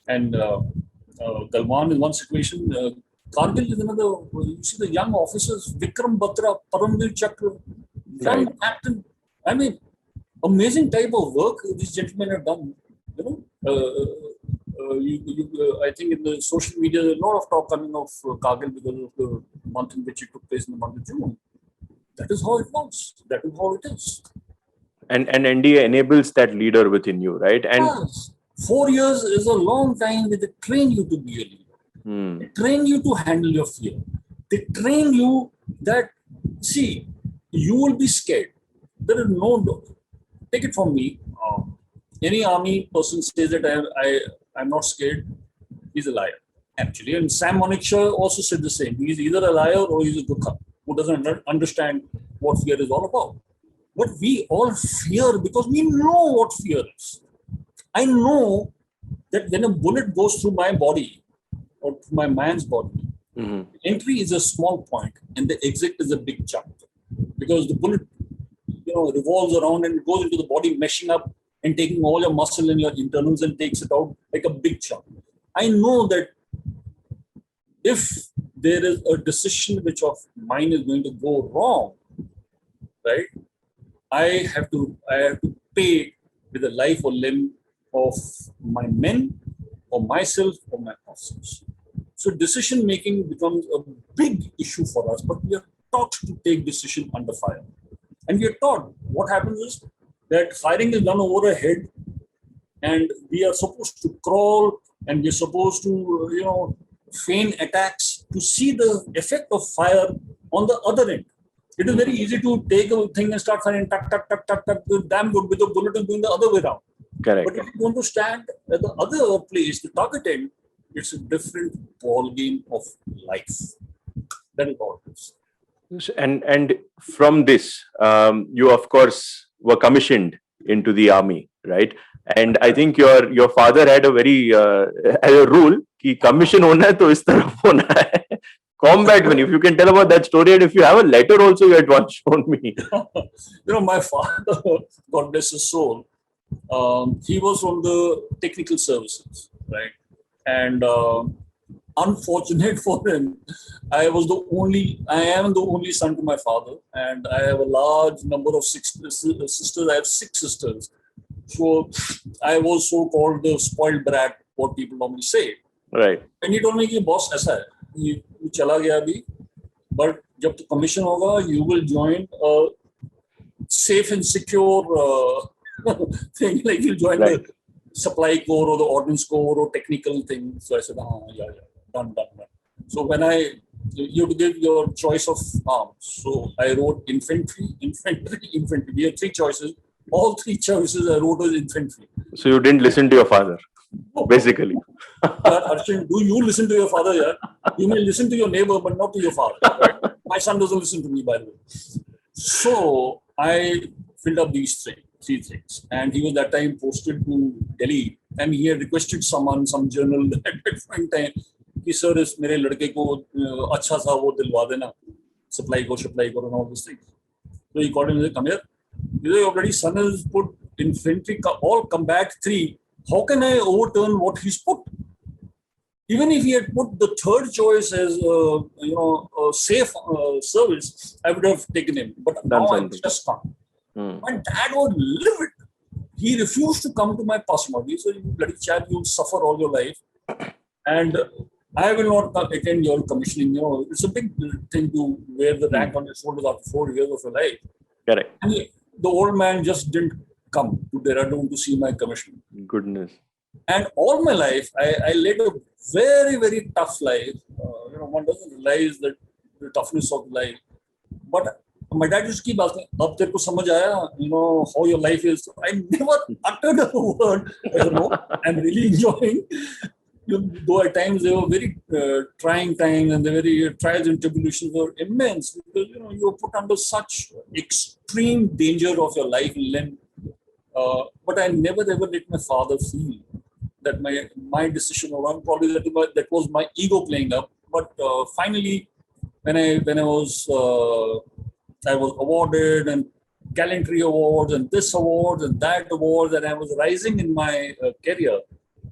And Galwan is one situation. Kargil is another. You see the young officers, Vikram Batra, Paramveer Chakra, young captain. I mean, amazing type of work these gentlemen have done. I think in the social media, there's a lot of talk coming of Kargil because of the month in which it took place in the month of June. That is how it was. That is how it is. And NDA enables that leader within you, right? And yes. 4 years is a long time where they train you to be a leader. They train you to handle your fear. They train you that, see, you will be scared. There is no, take it from me. Any army person says that I'm not scared, he's a liar, actually. And Sam Monikshaw also said the same. He's either a liar or he's a gurkha who doesn't understand what fear is all about. But we all fear because we know what fear is. I know that when a bullet goes through my body or through my man's body, the entry is a small point and the exit is a big chunk. Because the bullet revolves around and it goes into the body, meshing up and taking all your muscle and your internals and takes it out like a big chunk. I know that if there is a decision which of mine is going to go wrong, right? I have to pay with the life or limb of my men or myself or my officers. So decision making becomes a big issue for us, but we are taught to take decision under fire. And we are taught what happens is that firing is done over a head, and we are supposed to crawl, and we're supposed to, feign attacks to see the effect of fire on the other end. It is very easy to take a thing and start firing, tuck, tuck, tuck, tuck, tuck, damn good with the bullet and going the other way around. Correct. But if you want to stand at the other place, the target end, it's a different ball game of life. That is all it is. And from this, you of course were commissioned into the army, right? And I think your father had a very had a rule कि commission होना है तो इस तरफ होना है. Combat when if you can tell about that story, and if you have a letter also you had once shown me. My father, God bless his soul, he was from the technical services, right? And unfortunate for him, I am the only son to my father, and I have a large number of sisters. I have 6 sisters. So I was so-called the spoiled brat, what people normally say. Right. And he told me कि boss ऐसा है, ये चला गया अभी, but जब तो commission होगा, you will join a safe and secure thing, like you'll join the supply corps or the ordnance corps or technical thing. So I said, yeah, done. So when you have to give your choice of arms. So I wrote infantry. We had 3 choices. All 3 choices I wrote as infantry. So you didn't listen to your father, basically. Arshin, do you listen to your father? Yeah? You may listen to your neighbor, but not to your father. Right? My son doesn't listen to me, by the way. So I filled up these 3 things. And he was that time posted to Delhi. And he had requested some journal at that point in time, कि sir, इस मेरे लड़के को अच्छा सा वो दिलवा देना, supply को and all those things. So he called him and said, come here. Your bloody son has put infantry, all combat 3. How can I overturn what he's put? Even if he had put the 3rd choice as a safe service, I would have taken him. But now I just can't. My dad was livid. He refused to come to my passport. He said, you bloody chap, you'll suffer all your life. And I will not attend your commissioning. It's a big thing to wear the rank on your shoulders after 4 years of your life. Correct. And the old man just didn't come to Dehradun to see my commission. Goodness. And all my life, I led a very, very tough life. One doesn't realize that the toughness of life. But my dad used to keep asking, "Ab terko samajh aaya, how your life is." I never uttered a word. I said, no, I'm really enjoying. Though at times they were very trying times, and the very trials and tribulations were immense, because you were put under such extreme danger of your life and limb. But I never ever let my father feel that my decision was wrong. Probably that was my ego playing up. But finally, when I was awarded and gallantry awards and this awards and that awards, and I was rising in my career,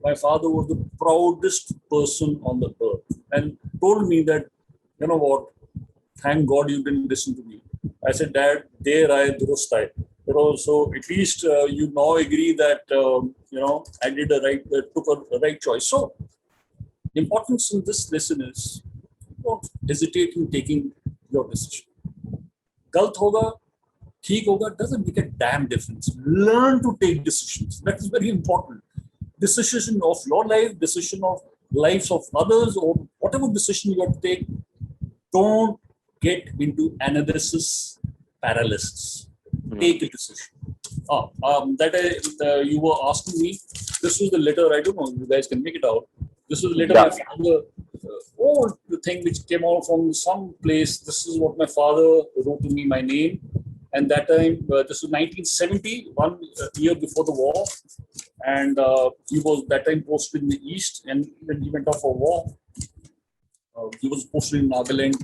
my father was the proudest person on the earth and told me that, you know what, thank God you didn't listen to me. I said, Dad, there I durust hai. So at least you now agree that, I did took a right choice. So the importance in this lesson is don't hesitate in taking your decision. Galt hoga, theek hoga, doesn't make a damn difference. Learn to take decisions. That is very important. Decision of your life, decision of lives of others, or whatever decision you have to take, don't get into analysis paralysis. Take a decision. You were asking me, this was the letter, I don't know, you guys can make it out. This was the letter my father, the thing which came out from some place. This is what my father wrote to me, my name. And that time, this was 1970, 1 year before the war. And he was that time posted in the East, and when he went off for war, he was posted in Nagaland.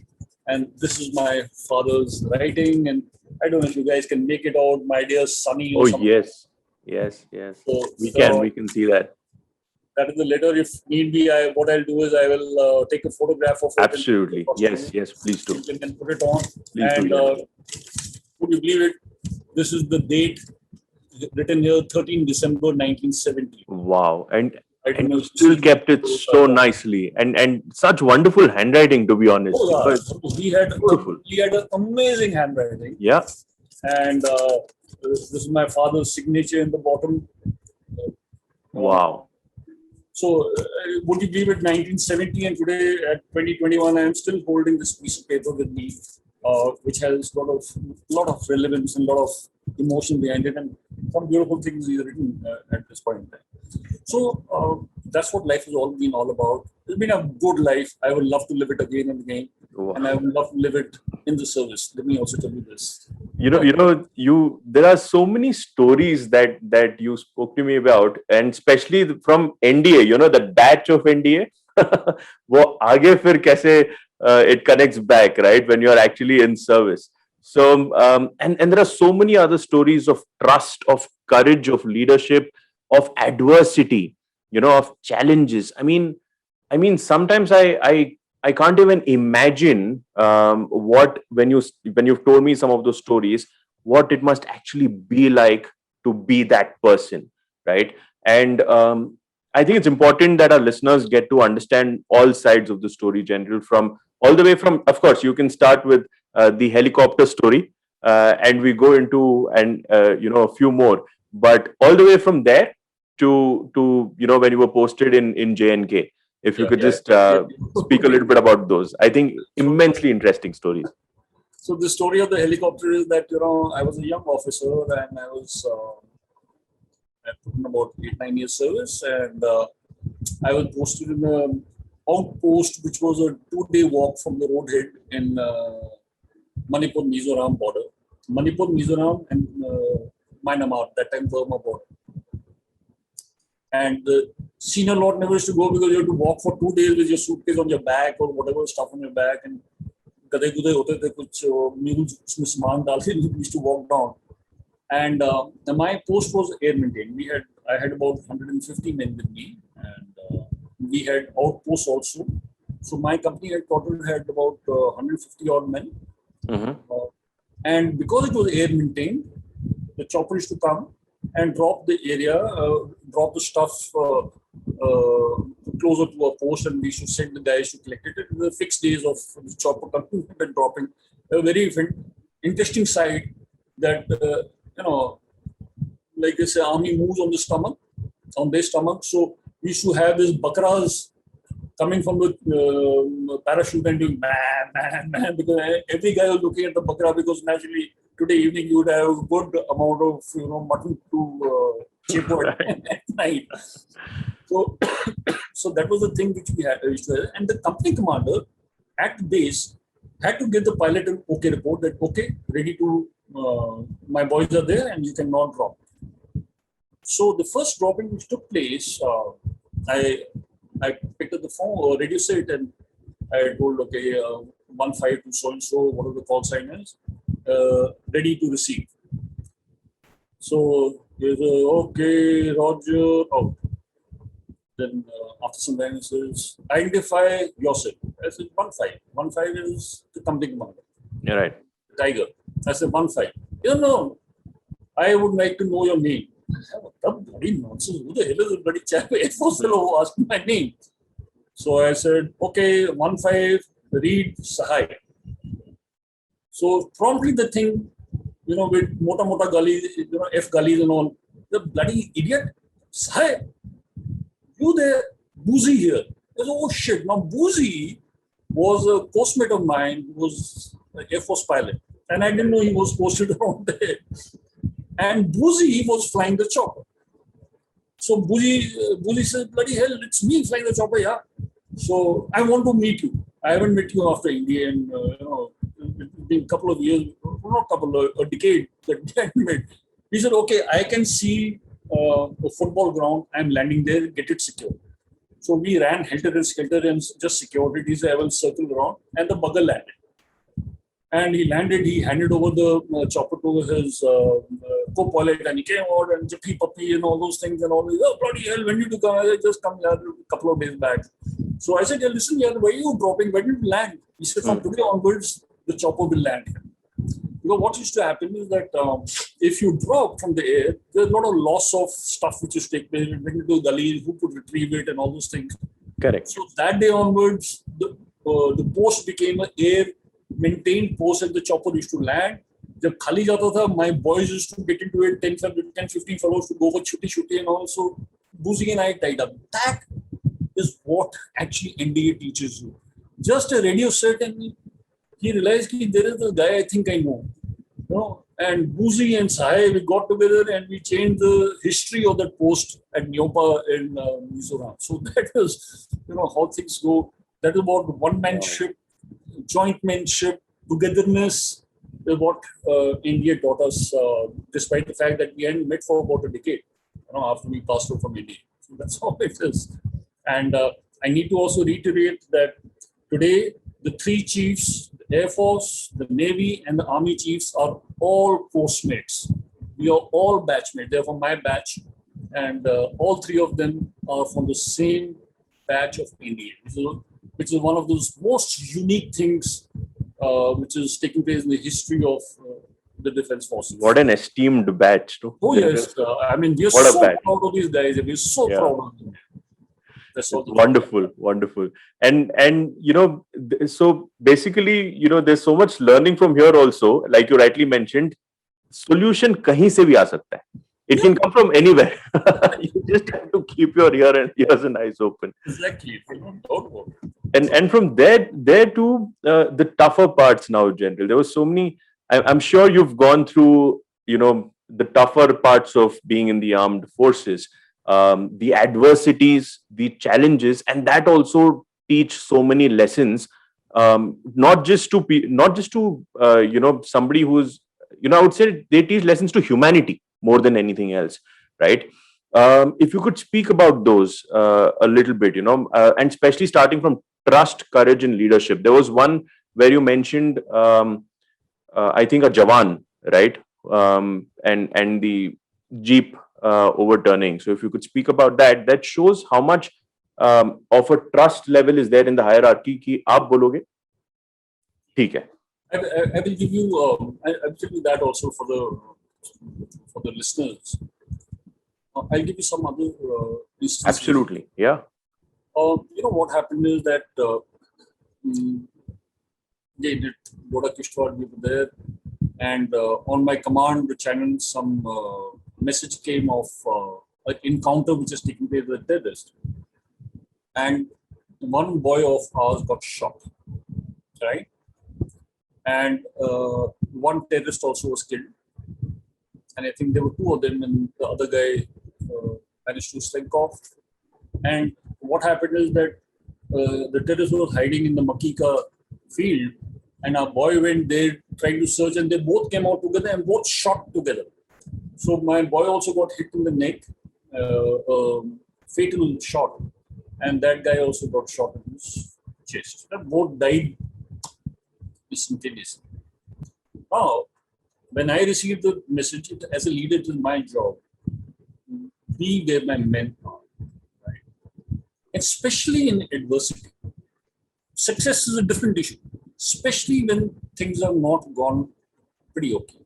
And this is my father's writing. And I don't know if you guys can make it out, my dear Sonny. Oh, yes. Yes, yes. So, We can see that. that is the letter. If need be, what I'll do is I will take a photograph of it and Absolutely. across to Yes, you. yes. Please do. You can put it on. Please do, And General. would you believe it? This is the date written here, 13 December 1970. Wow. I don't And know you if you still see kept it so nicely, and such wonderful handwriting, to be honest. Oh You know, yeah, it's beautiful. he had an amazing handwriting, Yeah. and this is my father's signature in the bottom. Uh, Wow. so, would you believe it? 1970 and today at 2021, I am still holding this piece of paper with me, which has lot of relevance and lot of emotion behind it, and some beautiful things he's written at this point in time. So that's what life has all been all about. It's been a good life. I would love to live it again and again, and I Wow. would love to live it in the service. Let me also tell you this. There are so many stories that you spoke to me about, and especially from NDA, that batch of NDA. वो आगे फिर कैसे it connects back, right, when you are actually in service. So and there are so many other stories of trust, of courage, of leadership, of adversity, of challenges. I mean, sometimes I can't even imagine what when you've told me some of those stories, what it must actually be like to be that person, right? And I think it's important that our listeners get to understand all sides of the story, General, from all the way from. Of course, you can start with the helicopter story, and we go into a few more, but all the way from there to when you were posted in JNK, if you Yeah, could yeah. just Yeah. speak a little bit about those. I think So, immensely interesting stories. so the story of the helicopter is that I was a young officer and I put in about 8-9 years service, and I was posted in a outpost which was a 2-day walk from the roadhead in Manipur Mizoram border. Manipur Mizoram and Myanmar, that time Burma border. And the senior lot never used to go because you have to walk for 2 days with your suitcase on your back or whatever stuff on your back, and गधे गुधे होते थे कुछ mules उसमें सामान डाल के we used to walk down. And my post was air maintained. I had about 150 men with me, and we had outposts also. So my company total had about 150 odd men. Mm-hmm. And because it was air maintained, the chopper used to come and drop drop the stuff closer to a post, and we should send the guys to collect it. It was a fixed days of the chopper coming and dropping. A very interesting side that, like I say, army moves on their stomach. So we used to have these bakras coming from the parachute and doing bam, bam, bam, because every guy was looking at the bakra, because naturally today evening you would have a good amount of mutton to chip at night. So, so that was the thing which we had used to have. And the company commander at the base had to give the pilot an okay report that ready to my boys are there and you cannot drop. So the first dropping which took place, I picked up the phone or radio set, and I told, 152 so and so, whatever the call sign is, ready to receive. So there's okay, Roger, out. Then after some time, it says, identify yourself. I said, 15. 15 is the company commander. You're right. Tiger. I said, 15. No, I would like to know your name. What bloody nonsense. Who the hell is a bloody chap? Air Force fellow who asked me my name. So I said, okay, 15, read Sahai. So promptly the thing, with mota gullies, F gullies and all, the bloody idiot, Sahai, you there, Boozy here. I said, oh shit. Now Boozy was a postmate of mine who was an Air Force pilot. And I didn't know he was posted around there. And Boozy was flying the chopper. So Boozy said, bloody hell, it's me flying the chopper, yeah. So I want to meet you. I haven't met you after India, and it's been a couple of years, not a decade that we haven't met. He said, okay, I can see a football ground. I'm landing there, get it secured. So we ran helter and skelter and just secured it. He said, I will circle around, and the bugger landed. And he landed, he handed over the chopper to his co-pilot, and he came out and Jippy Puppy and all those things and all. Oh, bloody hell, when did you come? I said, just come here a couple of days back. So I said, yeah, listen, yeah, where are you dropping? When did you land? He said, from today onwards, the chopper will land here. Because what used to happen is that if you drop from the air, there's a lot of loss of stuff which is taken place, bring it to the gully, who could retrieve it and all those things. Correct. So that day onwards, the post became an air maintained post and the chopper used to land. जब खाली जाता था, my boys used to get into it, 10-15 fellows to go for chutti and also Boozy and I tied up. That is what actually NDA teaches you. Just a radio set, and he realized that there is a guy I think I know. You know, and Boozy and Sahai, we got together and we changed the history of that post at Nyopa in Mizoram. So that is, you know, how things go. That is about one-manship, jointmanship, togetherness is what India taught us, despite the fact that we hadn't met for about a decade, you know, after we passed out from India. So that's how it is. And I need to also reiterate that today the three chiefs, the Air Force, the Navy, and the Army chiefs are all postmates. We are all batchmates. They're from my batch, and all three of them are from the same batch of India, which is one of those most unique things which is taking place in the history of the defense forces. What an esteemed batch, too. Oh yes, I mean we're What a so batch. proud of these guys. We're so proud of them. That's all. Wonderful. And you know, so basically, you know, there's so much learning from here also. Like you rightly mentioned, solution kahin se bhi aa sakta hai. It can come from anywhere. You just have to keep your ears and eyes open. Exactly. Don't worry. And from there to the tougher parts now, General. There was so many. I'm sure you've gone through, you know, the tougher parts of being in the armed forces, the adversities, the challenges, and that also teach so many lessons. Not just to you know, somebody who's, you know, I would say they teach lessons to humanity more than anything else, right? If you could speak about those a little bit, you know, and especially starting from trust, courage, and leadership. There was one where you mentioned, I think, a Jawan, right? And the Jeep overturning. So if you could speak about that, that shows how much of a trust level is there in the hierarchy. Ki aap bologe, theek hai. I will give you. I will give you that also for the listeners. I'll give you some other instances. Absolutely, yeah. You know what happened is that they did Boda Kishtwar, we were there, and on my command, the channel, some message came of an encounter which is taking place with terrorists, and one boy of ours got shot, right? And one terrorist also was killed, and I think there were two of them, and the other guy managed to slink off. And what happened is that the terrorist was hiding in the Makika field, and our boy went there trying to search, and they both came out together and both shot together. So my boy also got hit in the neck, fatal shot, and that guy also got shot in his chest. They both died instantaneously. Now, when I received the message, as a leader, it is my job. Be where my men are, right? Especially in adversity. Success is a different issue, especially when things have not gone pretty okay.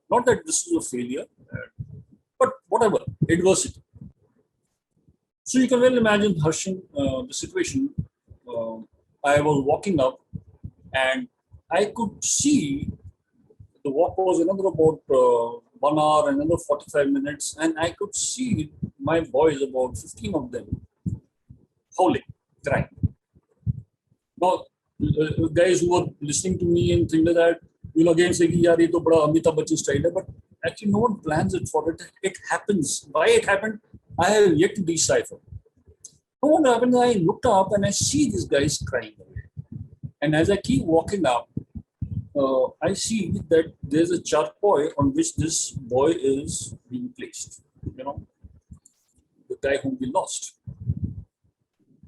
Not that this is a failure, but whatever, adversity. So you can well imagine, Harshan, the situation. I was walking up and I could see the walk was another about 1 hour, another 45 minutes, and I could see my boys, about 15 of them, howling, crying. Now, guys who are listening to me and things like that will again say, "Yaar, ye to bada Amitabh Bachchan style hai," but actually no one plans it for it. It happens. Why it happened, I have yet to decipher. So what happened, I looked up and I see these guys crying away. And as I keep walking up, I see that there's a charpoy on which this boy is being placed. You know, the guy whom we lost.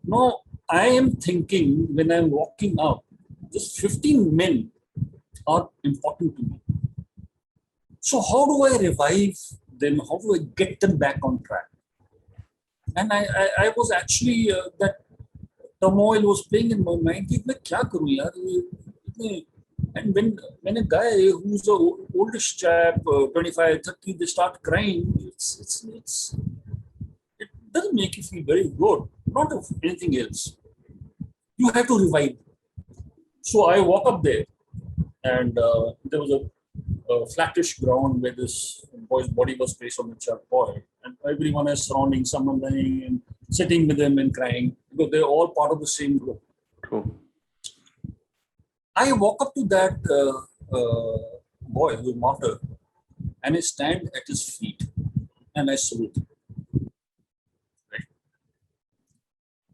Now, I am thinking when I'm walking up, just 15 men are important to me. So how do I revive them? How do I get them back on track? And I was actually that turmoil was playing in my mind. कि मैं क्या करूं यार इतने. And when a guy who's the oldest chap, 25, 30, they start crying, it doesn't make you feel very good. Not of anything else. You have to revive. So I walk up there, and there was a flattish ground where this boy's body was placed on the charcoal, and everyone is surrounding someone lying and sitting with them and crying because they're all part of the same group. True. I walk up to that boy who is martyr, and I stand at his feet and I salute him. Right?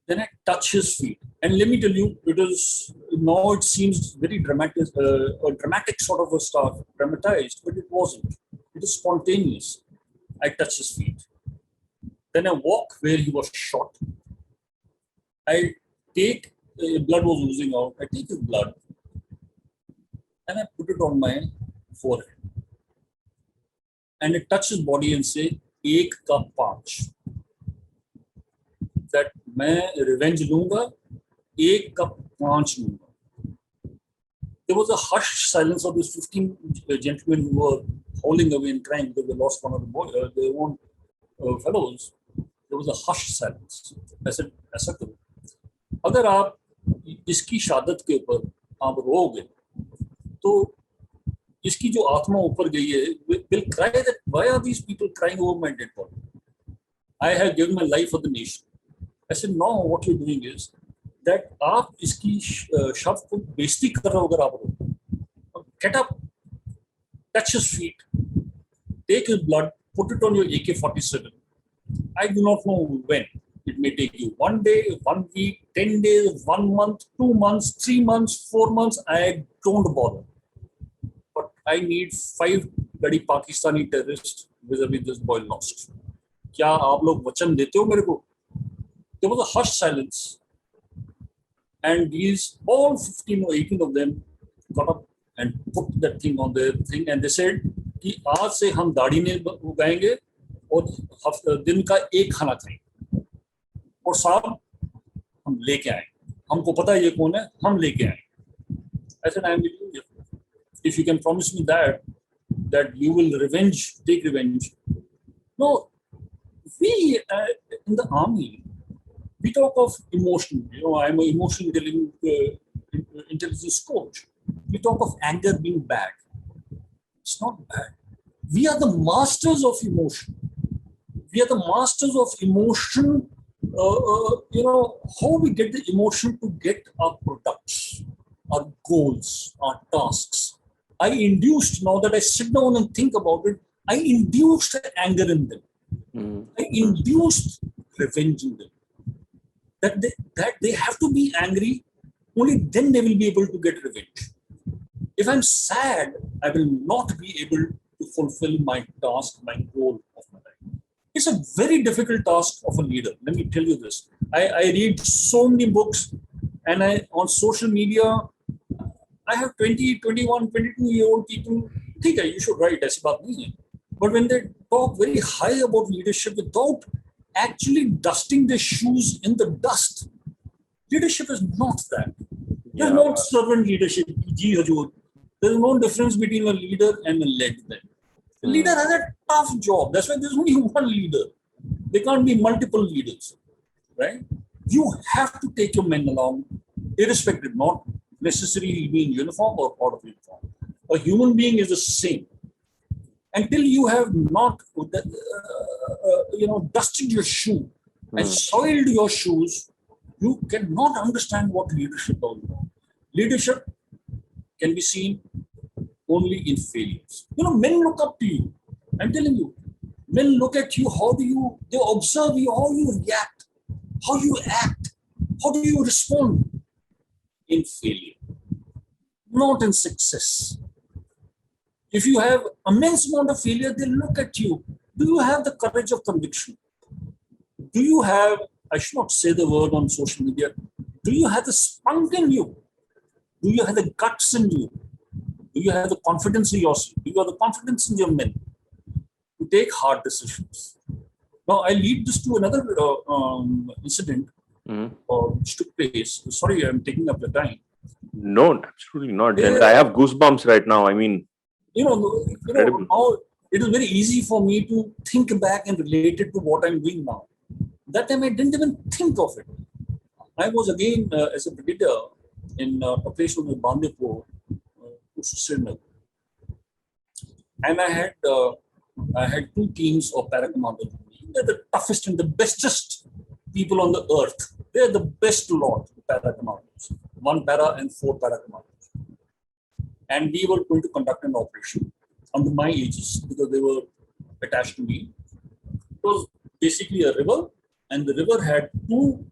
Then I touch his feet, and let me tell you, it seems very dramatic, a dramatic sort of a stuff, dramatized, but it wasn't. It is spontaneous. I touch his feet. Then I walk where he was shot. I take blood was oozing out. I take his blood and I put it on my forehead. And I touch his body and say, "Ek ka panch." That मैं revenge लूंगा, एक का पांच लूंगा. There was a hushed silence of these 15 gentlemen who were howling away and crying because they lost one of their own fellows. There was a hushed silence. I said, ऐसा करो. अगर आप इसकी शहादत के ऊपर आप रोगे, तो इसकी जो आत्मा ऊपर गई है, will cry that why are these people crying over my dead body? I have given my life for the nation. I said, no, what you're doing is that आप इसकी शव को बेइज्जती कर रहे हो अगर आप रोगे. Get up, touch his feet, take his blood, put it on your AK-47. I do not know when. It may take you 1 day, 1 week, 10 days, 1 month, 2 months, 3 months, 4 months. I don't bother. But I need 5 bloody Pakistani terrorists vis-a-vis this boy lost. क्या आप लोग वचन देते हो मेरे को? There was a hushed silence. And these, all 15 or 18 of them got up and put that thing on their thing. And they said, कि आज से हम दाढ़ी नहीं उगाएंगे और दिन का एक खाना खाएंगे. और साहब हम लेके आए, हमको पता है ये कौन है, हम लेके आए. I said, I am with you. If you can promise me that you will take revenge. No, we in the army, we talk of emotion. I'm an emotional intelligence coach. We talk of anger being bad. It's not bad. We are the masters of emotion. We are the masters of emotion. How we get the emotion to get our products, our goals, our tasks. I induced, now that I sit down and think about it, I induced anger in them. I induced revenge in them. That they have to be angry, only then they will be able to get revenge. If I'm sad, I will not be able to fulfill my task, my goal of my life. It's a very difficult task of a leader. Let me tell you this. I read so many books, and on social media, I have 20, 21, 22-year-old people. ठीक है, you should write, ऐसी बात नहीं है. But when they talk very high about leadership without actually dusting their shoes in the dust, leadership is not that. There's no servant leadership. There's no difference between a leader and a led man. The leader has a tough job. That's why there's only one leader. There can't be multiple leaders, right? You have to take your men along, irrespective, not necessarily be in uniform or out of uniform. A human being is the same. Until you have not, dusted your shoe and soiled your shoes, you cannot understand what leadership is all about. Leadership can be seen only in failures. Men look up to you. I'm telling you, men look at you. They observe you, how you react, how you act, how do you respond in failure, not in success. If you have immense amount of failure, they look at you. Do you have the courage of conviction? Do you have, I should not say the word on social media, do you have the spunk in you? Do you have the guts in you Do you have the confidence in yourself? Do you have the confidence in your men to take hard decisions? Now, I lead this to another incident Mhm. which took place. Sorry, I'm taking up the time. No, absolutely not. And I There, have goosebumps right now. I mean, you know, incredible. how it is very easy for me to think back and relate it to what I'm doing now. That time I didn't even think of it. I was again as a brigadier in a place called Bandipur, close to Srinagar, and I had two teams of para commanders. They're the toughest and the bestest people on the earth. They're the best lot of para commanders. One para and four para commanders. And we were going to conduct an operation under my aegis because they were attached to me. It was basically a river, and the river had two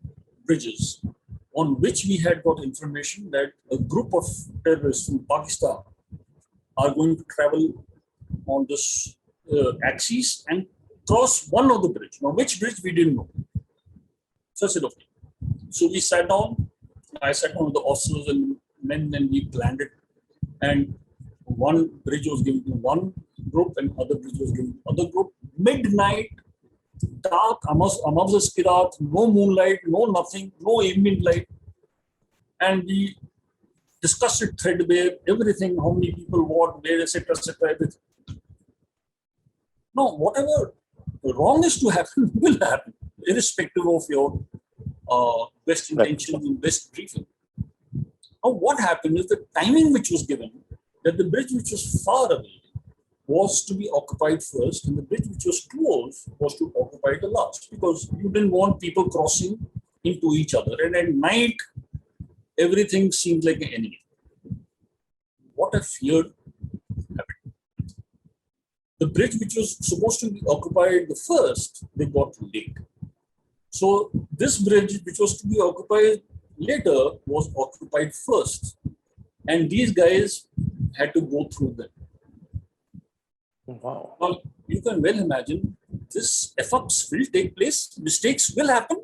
bridges on which we had got information that a group of terrorists from Pakistan are going to travel on this axis and cross one of the bridge. Now, which bridge we didn't know. So I said, okay. So we sat down. I sat down with the officers and men, and we planned it. And one bridge was given to one group, and other bridge was given to other group. Midnight, dark, amazes kirat, no moonlight, no nothing, no ambient light. And we discussed it threadbare, everything, how many people, what, where, etc., everything. No, whatever wrong is to happen will happen, irrespective of your best intentions and best briefing. Now, what happened is the timing which was given, that the bridge which was far away was to be occupied first, and the bridge which was close was to occupy the last, because you didn't want people crossing into each other. And at night, everything seemed like an enemy. What I feared happened. The bridge which was supposed to be occupied the first, they got late. So this bridge which was to be occupied later was occupied first. And these guys had to go through them. Wow. Now, you can well imagine this F-ups will take place, mistakes will happen.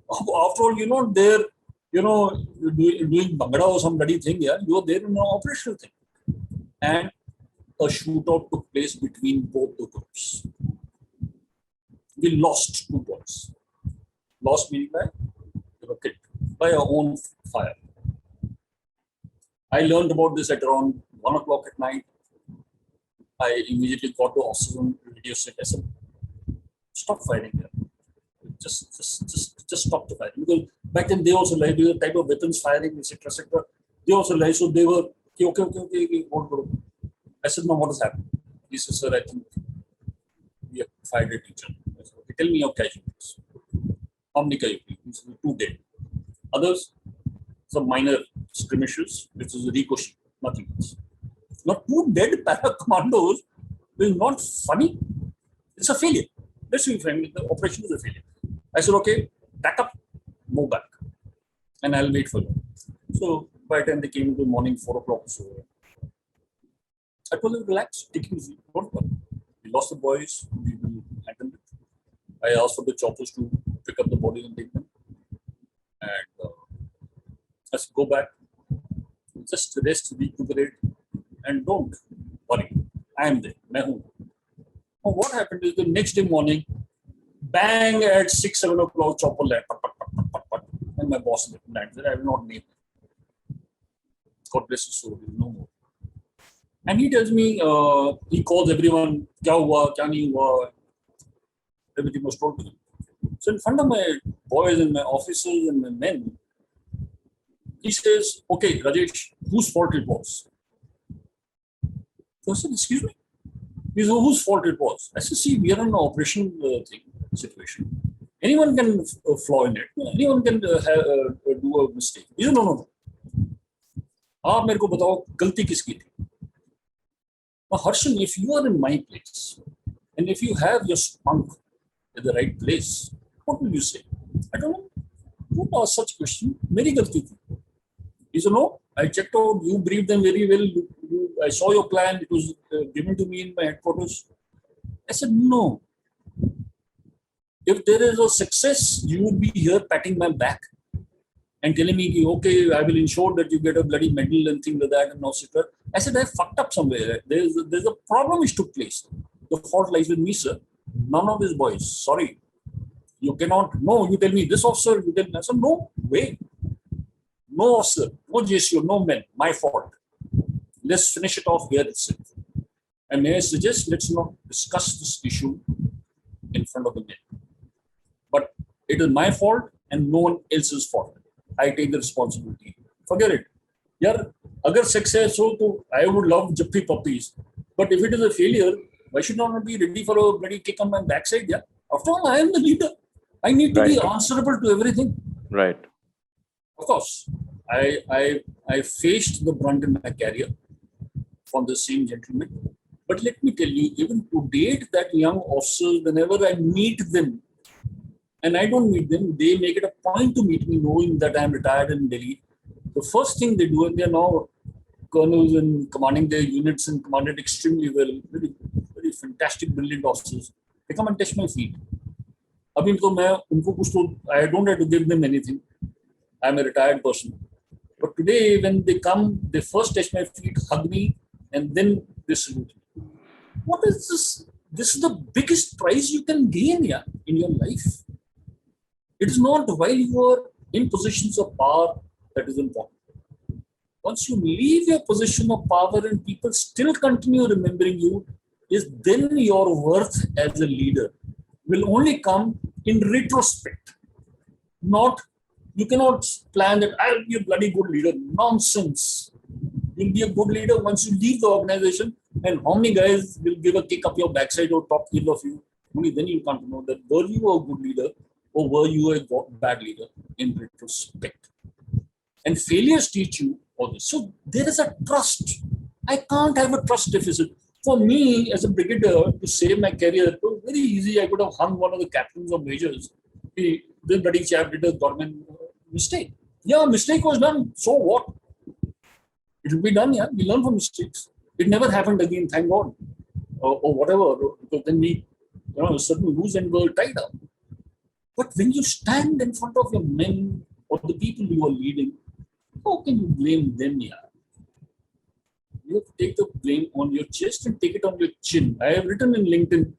After all, they're, doing Bangada or some bloody thing, yeah, you're there in an operational thing. And a shootout took place between both the groups. We lost 2 boys. Lost meaning by they were killed by our own fire. I learned about this at around 1 o'clock at night. I immediately got to officers on radio set. I said, stop fighting here. Just stop the fighting. Because back then they also like the type of weapons firing, etc. They also like, so they were okay, what. I said, no, what has happened? He said, sir, I think we have fired at each other. I said, okay, tell me your casualties. How many casualties? He said, 2 dead. Others, some minor skirmishes, which is a ricochet, nothing else. Now, 2 dead para commandos is not funny. It's a failure. Let's be frank, the operation is a failure. I said, okay, back up, move back, and I'll wait for you. So by the time they came in the morning, 4 o'clock, so I told them, relax, take it easy, don't worry. We lost the boys, we will handle it. I asked for the choppers to pick up the body and take them. And I said, go back, just rest, recuperate, and don't worry. I am there. Now, what happened is the next day morning, bang at 6, 7 o'clock, chopper land, and my boss landed. I will not name him. God bless his soul, no more. And he tells me, he calls everyone, kya hua, kya nahi hua. Everything was told to him. So in front of my boys and my officers and my men, he says, okay, Rajesh, whose fault it was? So I said, excuse me? He said, whose fault it was? I said, see, we are in an operation situation. Anyone can flaw in it. Anyone can do a mistake. He said, no. आप मेरे को बताओ गलती किसकी थी? Now, Harshan, if you are in my place and if you have your spunk at the right place, what will you say? I don't know. Don't ask such question. मेरी गलती थी. He said, no, I checked out. You briefed them very well. I saw your plan. It was given to me in my headquarters. I said, no. If there is a success, you would be here patting my back. and telling me, okay, I will ensure that you get a bloody medal and things like that and all that. I said, I fucked up somewhere. There's a problem which took place. The fault lies with me, sir. None of these boys. Sorry. You cannot. No, you tell me this officer. You tell me. I said, no way. No officer. No JCO. No men. My fault. Let's finish it off here itself. And may I suggest, let's not discuss this issue in front of the men. But it is my fault and no one else's fault. I take the responsibility. Forget it. Yeah, agar success ho, to I would love Jappy puppies. But if it is a failure, why should I not be ready for a bloody kick on my backside? Yeah. After all, I am the leader. I need to be answerable to everything. Right. Of course, I faced the brunt in my career from the same gentleman. But let me tell you, even to date, that young officers, whenever I meet them, and I don't meet them, they make it a point to meet me knowing that I'm retired in Delhi. The first thing they do, and they're now colonels and commanding their units and commanded extremely well, very, very fantastic, brilliant officers. They come and touch my feet. अभी तो मैं उनको कुछ तो I don't have to give them anything. I'm a retired person. But today, when they come, they first touch my feet, hug me, and then they salute me. What is this? This is the biggest prize you can gain, yeah, in your life. It is not while you are in positions of power that is important. Once you leave your position of power and people still continue remembering you, is then your worth as a leader will only come in retrospect. Not, you cannot plan that I'll be a bloody good leader. Nonsense. You'll be a good leader once you leave the organization, and how many guys will give a kick up your backside or top heel of you. Only then you come to know that were you a good leader or were you a bad leader in retrospect. And failures teach you all this. So there is a trust. I can't have a trust deficit. For me, as a brigadier, to save my career, it was very easy. I could have hung one of the captains or majors. The bloody chap did a government mistake. Yeah, mistake was done. So what? It will be done, yeah. We learn from mistakes. It never happened again, thank God. Or whatever. Because then we, certain rules and were tied up. But when you stand in front of your men or the people you are leading, how can you blame them, yeah? You have to take the blame on your chest and take it on your chin. I have written in LinkedIn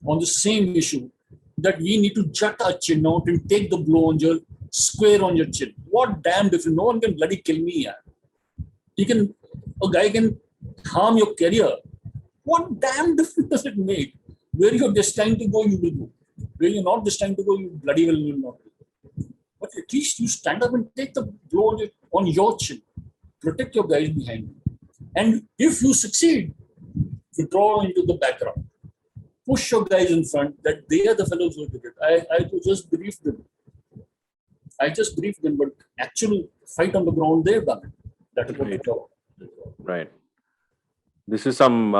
on the same issue that we need to jut our chin out and take the blow on your square on your chin. What damn difference? No one can bloody kill me, yeah. A guy can harm your career. What damn difference does it make? Where you're destined to go, you will go. Where you're not destined to go, you bloody well will not go. But at least you stand up and take the blow on your chin. Protect your guys behind you. And if you succeed, withdraw into the background. Push your guys in front, that they are the fellows who did it. I just briefed them. But actual fight on the ground, they've done it. That is what the job. Right. This is some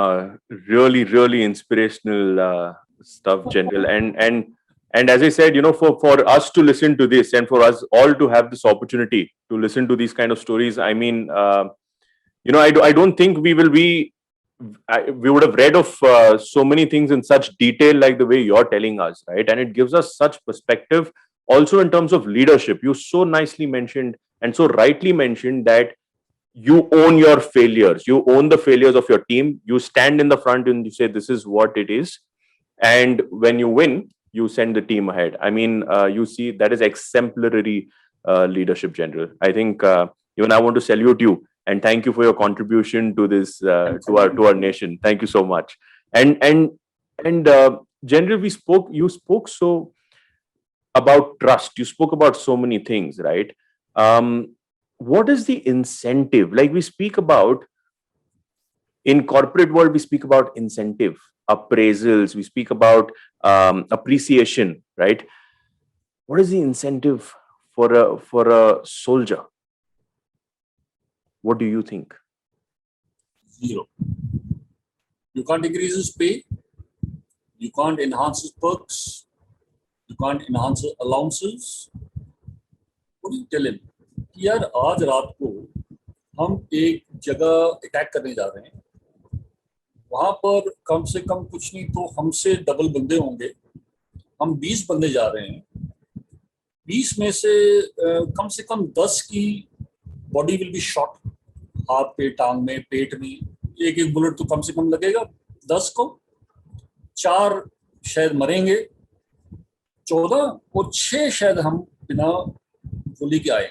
really, really inspirational stuff, General. And as I said, for us to listen to this and for us all to have this opportunity to listen to these kind of stories, I mean, I don't think we would have read of so many things in such detail like the way you're telling us, right? And it gives us such perspective also in terms of leadership. You so nicely mentioned and so rightly mentioned that you own your failures. You own the failures of your team. You stand in the front and you say, this is what it is. And when you win, you send the team ahead. I mean, you see, that is exemplary leadership, General. I think even I want to salute you and thank you for your contribution to this, to our nation. Thank you so much. And General, you spoke so about trust. You spoke about so many things, right? What is the incentive? Like we speak about in corporate world, we speak about incentive, appraisals, we speak about appreciation, right? What is the incentive for a soldier? What do you think? Zero. You can't increase his pay. You can't enhance his perks. You can't enhance his allowances. What do you tell him? कि यार आज रात को हम एक जगह attack करने जा रहे हैं, वहां पर कम से कम कुछ नहीं तो हमसे डबल बंदे होंगे, हम 20 बंदे जा रहे हैं. 20 में से कम से कम 10 की बॉडी विल बी शॉट, हाथ पे, टांग में, पेट में, एक एक बुलेट तो कम से कम लगेगा 10 को। 4 शायद मरेंगे, 14 और 6 शायद हम बिना गोली के आए।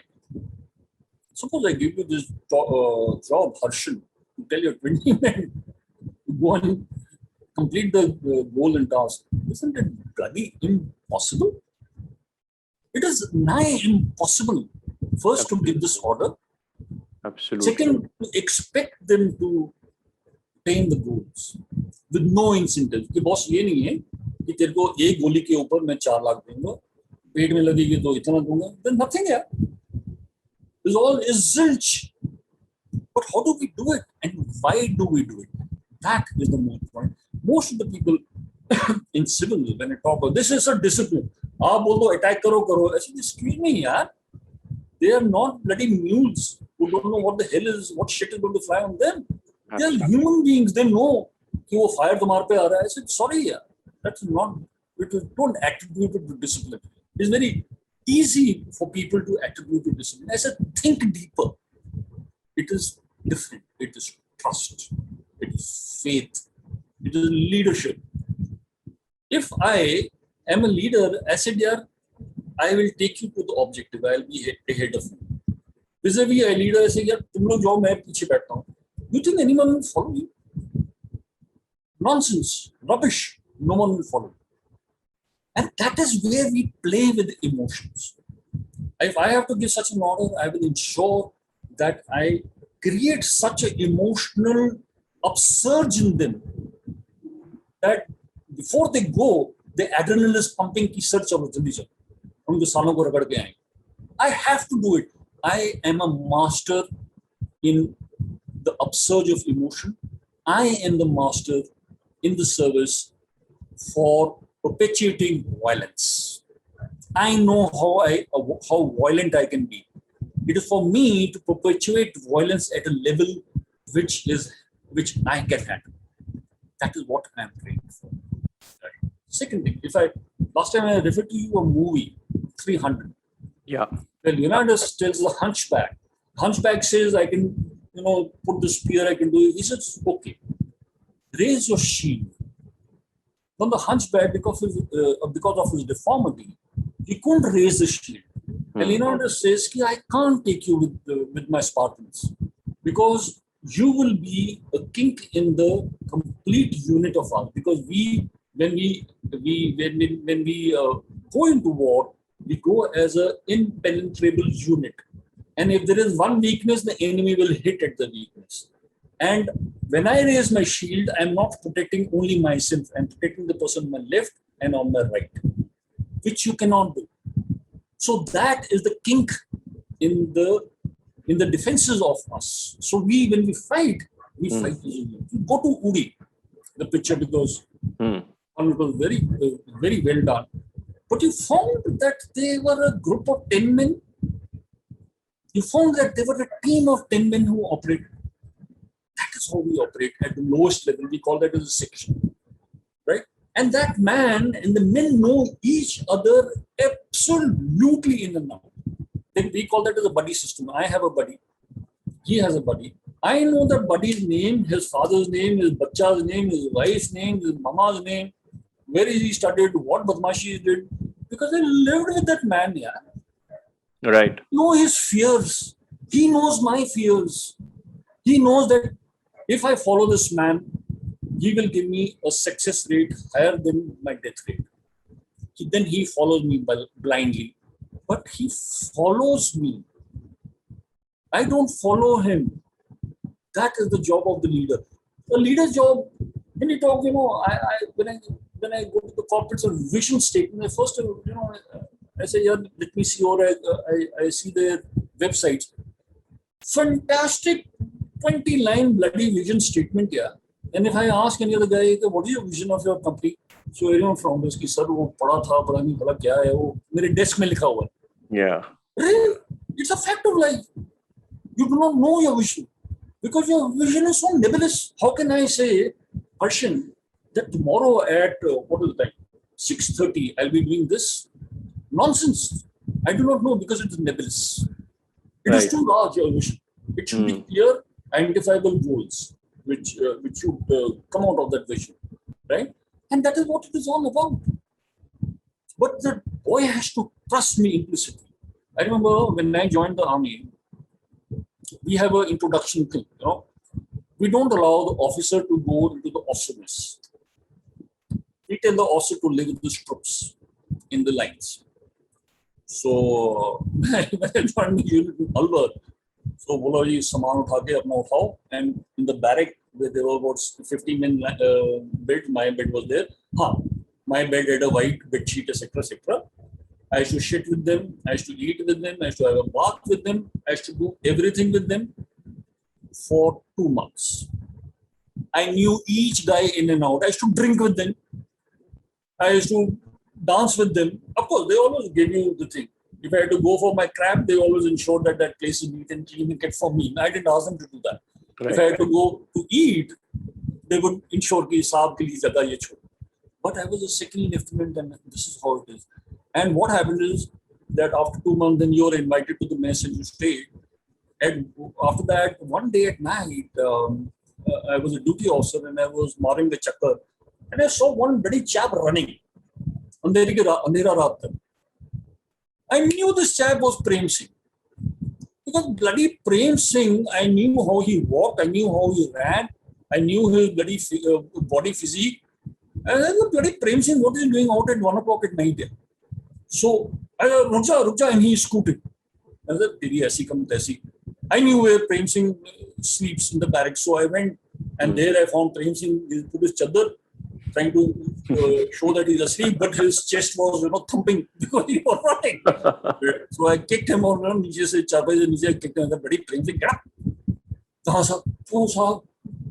Suppose I give you this job, Harshan, to tell you 20 men to go and complete the goal and task. Isn't it bloody impossible? It is nigh impossible. First, to give this order. Absolutely. Second, to expect them to attain the goals with no incentive. कि boss ये नहीं है कि तेरे को एक गोली के ऊपर मैं 4 लाख दूंगा, पेट में लगेगी तो इतना दूंगा. Then nothing, yeah. It's all is zilch. But how do we do it, and why do we do it? That is the most point. Most of the people in civil, when I talk about this, is a discipline. आप बोल दो attack करो, ऐसे excuse me, यार. They are not bloody mules who don't know what the hell is, what shit is going to fly on them. They are human beings. They know कि वो fire तुम्हारे पे आ रहा है. I said, sorry, यार. That's not. Don't attribute it to discipline. It's very easy for people to attribute to discipline. I said, think deeper. It is different. It is trust. It is faith. It is leadership. If I am a leader, I said, yeah, I will take you to the objective. I will be ahead of you. Vis-a-vis a leader, I say, yeah, तुम लोग जाओ, मैं पीछे बैठता हूँ. You think anyone will follow you? Nonsense, rubbish. No one will follow. And that is where we play with emotions. If I have to give such an order, I will ensure that I create such an emotional upsurge in them that before they go, the adrenaline is pumping ki sir chalo jaldi chalo. Unke saalon ko ragad ke aayenge. I have to do it. I am a master in the upsurge of emotion. I am the master in the service for perpetuating violence. I know how violent I can be. It is for me to perpetuate violence at a level which I can handle. That is what I am trained for. Right. Second thing, last time I referred to you a movie, 300. Yeah. Well, Leonidas tells the hunchback. Hunchback says, I can, put the spear, I can do it. He says, okay, raise your shield. Then the hunchback, because of his deformity, he couldn't raise the shield. And Leonidas says, I can't take you with my Spartans because you will be a kink in the complete unit of us. Because when we go into war, we go as an impenetrable unit. And if there is one weakness, the enemy will hit at the weakness. And when I raise my shield, I'm not protecting only myself. I'm protecting the person on my left and on my right, which you cannot do. So that is the kink in the defenses of us. So when we fight. We go to Uri, the picture, because it was very, very well done. But you found that they were a group of 10 men. You found that they were a team of 10 men who operated. That is how we operate at the lowest level. We call that as a section, right? And that man and the men know each other absolutely in and out. Then we call that as a buddy system. I have a buddy. He has a buddy. I know that buddy's name, his father's name, his bacha's name, his wife's name, his mama's name, where he studied, what badmashi he did, because I lived with that man, yeah. Right. I know his fears. He knows my fears. He knows that if I follow this man, he will give me a success rate higher than my death rate. Then he follows me blindly. But he follows me. I don't follow him. That is the job of the leader. The leader's job, when you talk, when I go to the corporates or vision statement, first, I say, yeah, let me see, or I see their websites. Fantastic 20-line bloody vision statement, yeah. And if I ask any other guy, what is your vision of your company? So everyone from this, sir, वो पढ़ा था, पढ़ा नहीं पढ़ा क्या है वो मेरे desk में लिखा हुआ है. Yeah. It's a fact of life. You do not know your vision because your vision is so nebulous. How can I say, Harshan, that tomorrow at 6:30 I'll be doing this? Nonsense. I do not know because it is nebulous. It is Right. too large a vision. It should be clear, identifiable goals which should come out of that vision, right? And that is what it is all about. But the boy has to trust me implicitly. I remember when I joined the army, we have an introduction thing. We don't allow the officer to go into the officer mess. We tell the officer to live with the troops in the lines. So when I joined the unit in Alwar, so बोला ये सामान उठा के अपना उठाओ, and in the barrack where there were about 50 men bed, my bed was there. My bed had a white bed sheet, etc., etc. I used to shit with them, I used to eat with them, I used to have a bath with them, I used to do everything with them for 2 months. I knew each guy in and out. I used to drink with them. I used to dance with them. Of course, they always gave you the thing. If I had to go for my crap, they always ensured that that place is neat and clean and kept for me. I didn't ask them to do that. Right. If I had to go to eat, they would ensure कि साहब के लिए जगह ये छोड़. But I was a second lieutenant, and this is how it is. And what happened is that after 2 months, then you're invited to the mess and you stay. And after that, one day at night, I was a duty officer and I was marring the chakkar, and I saw one bloody chap running. अंधेरा रात तक. I knew this chap was Prem Singh. Because bloody Prem Singh, I knew how he walked, I knew how he ran, I knew his bloody body physique. And then the bloody Prem Singh, what is he doing out at 1 o'clock at night? So I said, Rukja, and he scooted. I said, Teri aisi kam taisi. I knew where Prem Singh sleeps in the barracks. So I went, and there I found Prem Singh. He put his chadar, trying to show that he's asleep, but his chest was, thumping because he was running. So I kicked him out, नीचे से चाबी से नीचे kicked him. बड़ी Prem Singh, क्या? कहाँ साहब? क्यों साहब?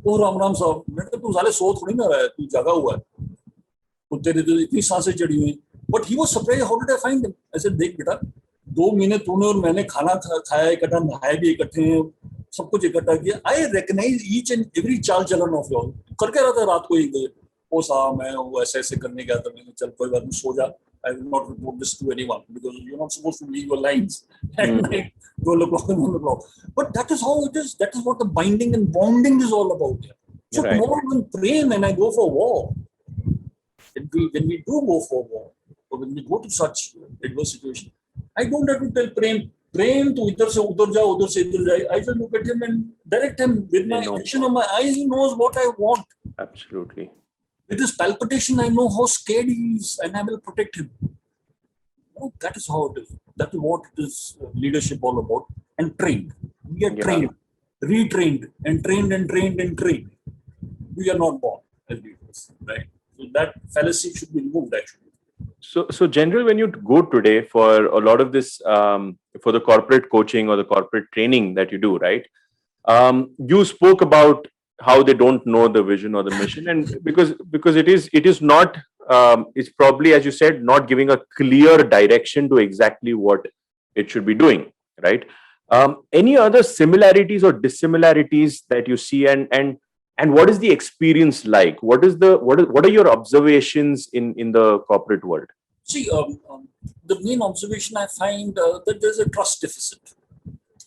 ओ राम साहब. मैंने कहा तू साले सो थोड़ी ना रहा है, तू जगा हुआ है. तो तेरे तो इतनी सांसें चढ़ी हुई. But he was surprised. How did I find him? I said, देख बेटा, 2 महीने तूने और मैंने खाना खाया इकट्ठा, नहाए भी इकट्ठे हैं, सब कुछ इकट्ठा किया. I recognize each and every चाल चलन of yours. करके रहा था रात को एक बजे. ओ साहब मैं वो ऐसे करने गया था. मैंने चल कोई बात नहीं, सो जा. I will not report this to anyone because you're not supposed to leave your lines at night, 12 o'clock and 1 o'clock. But that is how it is. That is what the binding and bonding is all about. So Right. tomorrow when Prem and I go for war, when we do go for war, or when we go to such adverse situation, I don't have to tell Prem, to idhar se udhar ja, udhar se idhar ja. I just look at him and direct him with my action of my eyes. He knows what I want. Absolutely. With his palpitation, I know how scared he is, and I will protect him. That is how it is. That is what it is leadership all about. And trained. We are trained, retrained, and trained and trained and trained. We are not born as leaders, right? So that fallacy should be removed, actually. So General, when you go today for a lot of this, for the corporate coaching or the corporate training that you do, right? You spoke about how they don't know the vision or the mission, and because it is not, it's probably, as you said, not giving a clear direction to exactly what it should be doing, right? Any other similarities or dissimilarities that you see, and what is the experience like? What are your observations in the corporate world? See, the main observation I find that there's a trust deficit,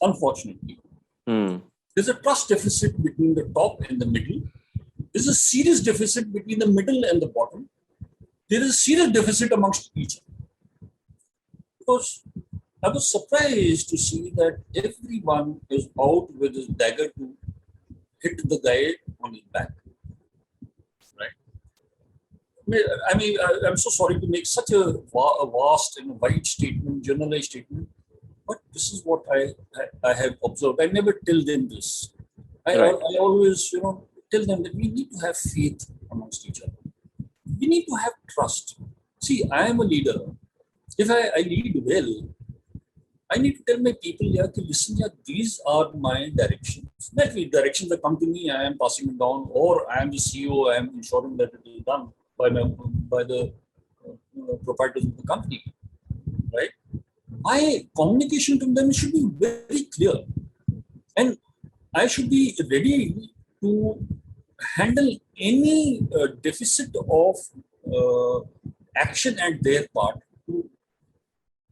unfortunately. There's a trust deficit between the top and the middle. There's a serious deficit between the middle and the bottom. There is a serious deficit amongst each other. Because I was surprised to see that everyone is out with his dagger to hit the guy on his back. Right? I mean, I'm so sorry to make such a vast and wide statement, generalized statement, but this is what I have observed. I never tell them this. I always, tell them that we need to have faith amongst each other. We need to have trust. See, I am a leader. If I lead well, I need to tell my people, listen, these are my directions. That directions that come to me, I am passing it down, or I am the CEO, I am ensuring that it is done by the proprietors of the company, right? My communication to them should be very clear, and I should be ready to handle any deficit of action at their part to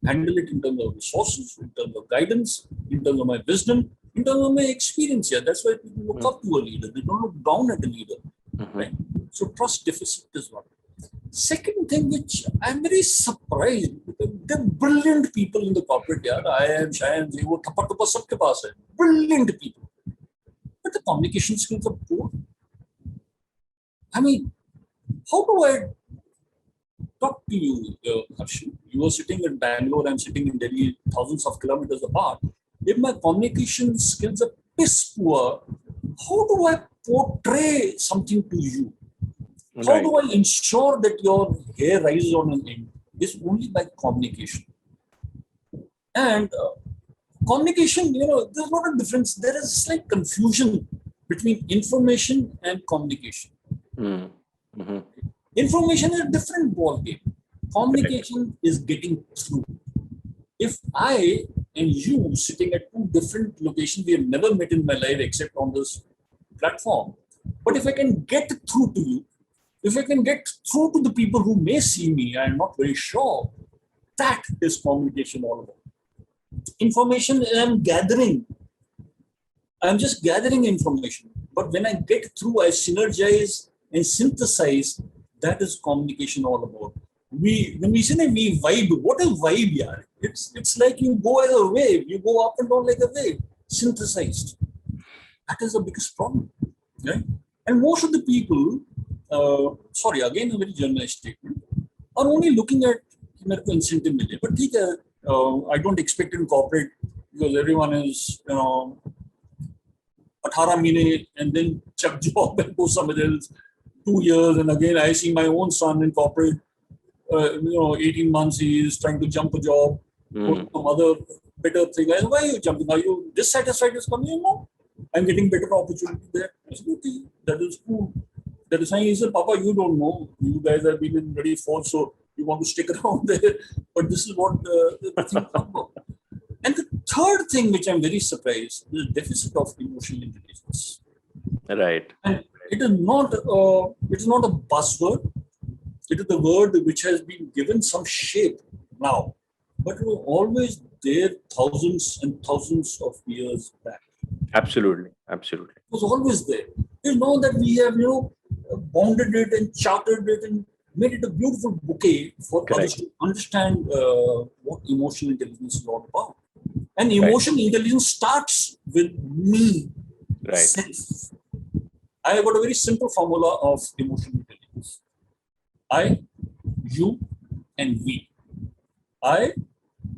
handle it in terms of resources, in terms of guidance, in terms of my wisdom, in terms of my experience here. That's why people look up to a leader. They don't look down at a leader, right? So trust deficit is one. Second thing, which I'm very surprised, because they're brilliant people in the corporate. Yeah, I am Shayan, wo thappa thuppa sabke paas hai. Brilliant people, but the communication skills are poor. I mean, how do I talk to you, Harshit? You are sitting in Bangalore, I'm sitting in Delhi, thousands of kilometers apart. If my communication skills are piss poor, how do I portray something to you? How do I ensure that your hair rises on an end? It's only by communication. And communication, there's not a difference. There is a slight confusion between information and communication. Information is a different ballgame. Communication is getting through. If I and you sitting at two different locations, we have never met in my life except on this platform. But if I can get through to you, if I can get through to the people who may see me, I'm not very sure, that is communication all about. Information I'm gathering. I'm just gathering information. But when I get through, I synergize and synthesize. That is communication all about. When we say we vibe, what is vibe, yaar? It's like you go as a wave, you go up and down like a wave, synthesized. That is the biggest problem, right? And most of the people, sorry, again a very journalist statement, are only looking at incentive million. But I don't expect in corporate because everyone is 18 महीने and then chuck job and go somewhere else. 2 years, and again I see my own son in corporate. 18 months he is trying to jump a job, go to some other better thing. Why are you jumping? Are you dissatisfied with company? No, I'm getting better opportunity there. I said, okay, that is cool. That is saying, he said, Papa, you don't know. You guys have been in ready for, so you want to stick around there. But this is what the thing about. And the third thing, which I'm very surprised, is the deficit of emotional intelligence. Right. And it is not a buzzword. It is a word which has been given some shape now, but it was always there thousands and thousands of years back. Absolutely. It was always there. You know that we have, bounded it and charted it and made it a beautiful bouquet for others to understand what emotional intelligence is all about. And emotional intelligence starts with me, self. I have got a very simple formula of emotional intelligence. I, you, and we. I,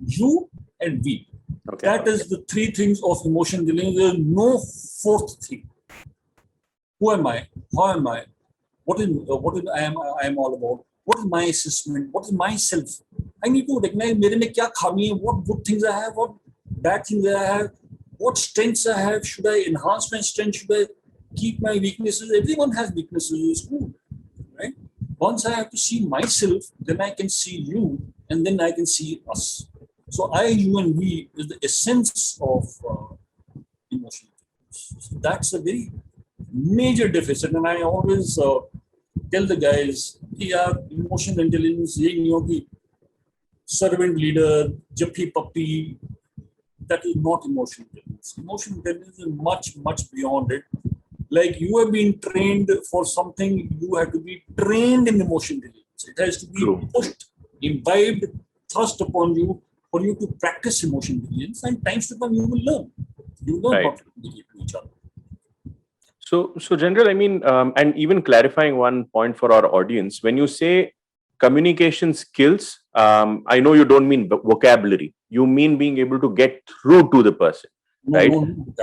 you, and we. Okay. That is the three things of emotional intelligence. There is no fourth thing. Who am I? How am I? What is I am all about? What is my assessment? What is myself? I need to recognize मेरे में क्या खामी है, what good things I have, what bad things I have, what strengths I have. Should I enhance my strength? Should I keep my weaknesses? Everyone has weaknesses in school, right? Once I have to see myself, then I can see you, and then I can see us. So I, you, and we is the essence of emotional intelligence. So that's a very major deficit, and I always tell the guys, yeah, emotional intelligence, servant leader, Jappi Puppy, that is not emotional intelligence. Emotional intelligence is much, much beyond it. Like you have been trained for something, you have to be trained in emotional intelligence. It has to be pushed, imbibed, thrust upon you for you to practice emotional intelligence, and times to come you will learn. You will learn how to communicate to each other. So General, I mean, and even clarifying one point for our audience, when you say communication skills, I know you don't mean vocabulary. You mean being able to get through to the person, right?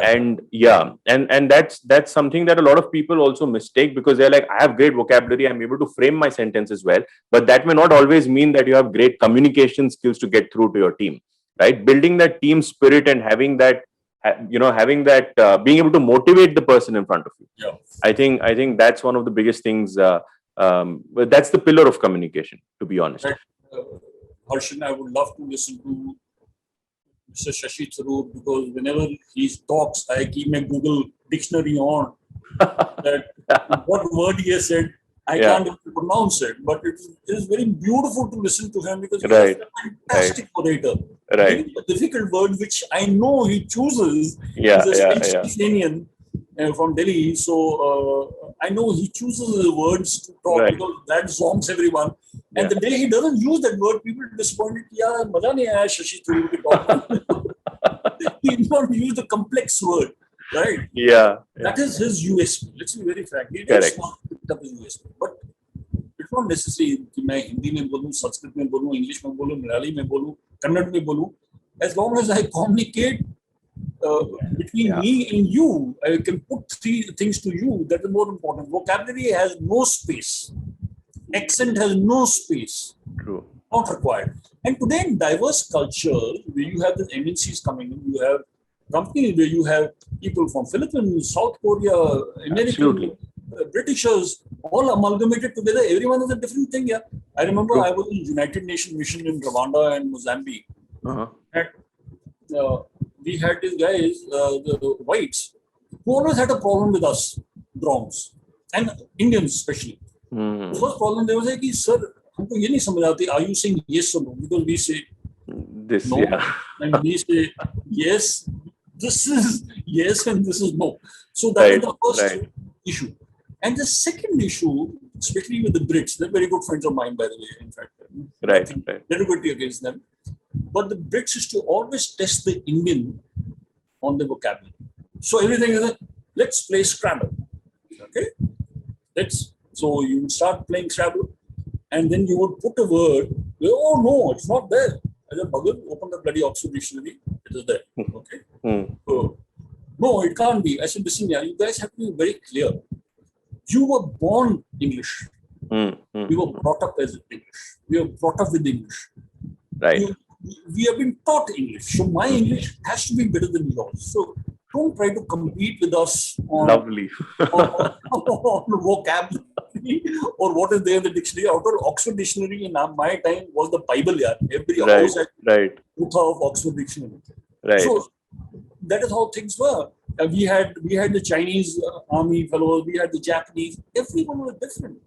And yeah, and that's something that a lot of people also mistake, because they're like, I have great vocabulary, I'm able to frame my sentences well, but that may not always mean that you have great communication skills to get through to your team, right? Building that team spirit and having that being able to motivate the person in front of you. Yeah. I think that's one of the biggest things. That's the pillar of communication, to be honest. Harshan, I would love to listen to Mr. Shashi Tharoor, because whenever he talks, I keep my Google dictionary on. That what word he has said, I Yeah. can't even pronounce it, but it is very beautiful to listen to him because he is Right. a Right. fantastic orator. Right. Even the difficult word which I know he chooses, Yeah. he's a Yeah. Yeah. Sicilian from Delhi, so I know he chooses the words to talk Right. because that zonks everyone. And Yeah. the day he doesn't use that word, people are disappointed. Yeah, maza nahi aaya Shashi Tharoor ke talk. He did not use the complex word, right? Yeah. Yeah. That is his USP. Let's be very frank. He did Correct. not pick up his USP. But it's not necessary कि मैं हिंदी में बोलूँ, संस्कृत में बोलूँ, English में बोलूँ, मलयाली में बोलूँ, कन्नड़ में बोलूँ. As long as I communicate between Yeah. me and you, I can put three things to you. That is more important. Vocabulary has no space. Accent has no space. True. Not required. And today in diverse cultures, where you have the MNCs coming in, you have companies where you have people from Philippines, South Korea, Absolutely. American, Britishers, all amalgamated together. Everyone is a different thing. Yeah, I remember True. I was in United Nations mission in Rwanda and Mozambique, Uh-huh. and we had these guys, the whites, who always had a problem with us, Browns, and Indians especially. Hmm. The first problem they was like, sir, हमको ये नहीं समझ आती, are you saying yes or no? Because we say This. no, Yeah. and we say yes, this is yes, and this is no. So that is Right. the first Right. issue. And the second issue, especially with the Brits, they're very good friends of mine, by the way, in fact. Right. Nothing Right. deliberately against them. But the Brits used to always test the Indian on the vocabulary. So everything is like, let's play Scrabble. Okay? So you would start playing Scrabble, and then you would put a word. Oh no, it's not there. I said, Bugger, open the bloody Oxford dictionary. It is there. Okay. Hmm. So, no, it can't be. I said, listen, yeah, you guys have to be very clear. You were born English. Hmm. We were Hmm. brought up as English. We were brought up with English. Right. We have been taught English. So my English has to be better than yours. So don't try to compete with us Lovely. on vocabulary or what is there in the dictionary. Out of Oxford Dictionary in my time was the Bible. Yeah. Every Right. house had Right. of Oxford Dictionary. Right. So that is how things were. We had the Chinese army fellows. We had the Japanese. Everyone was different.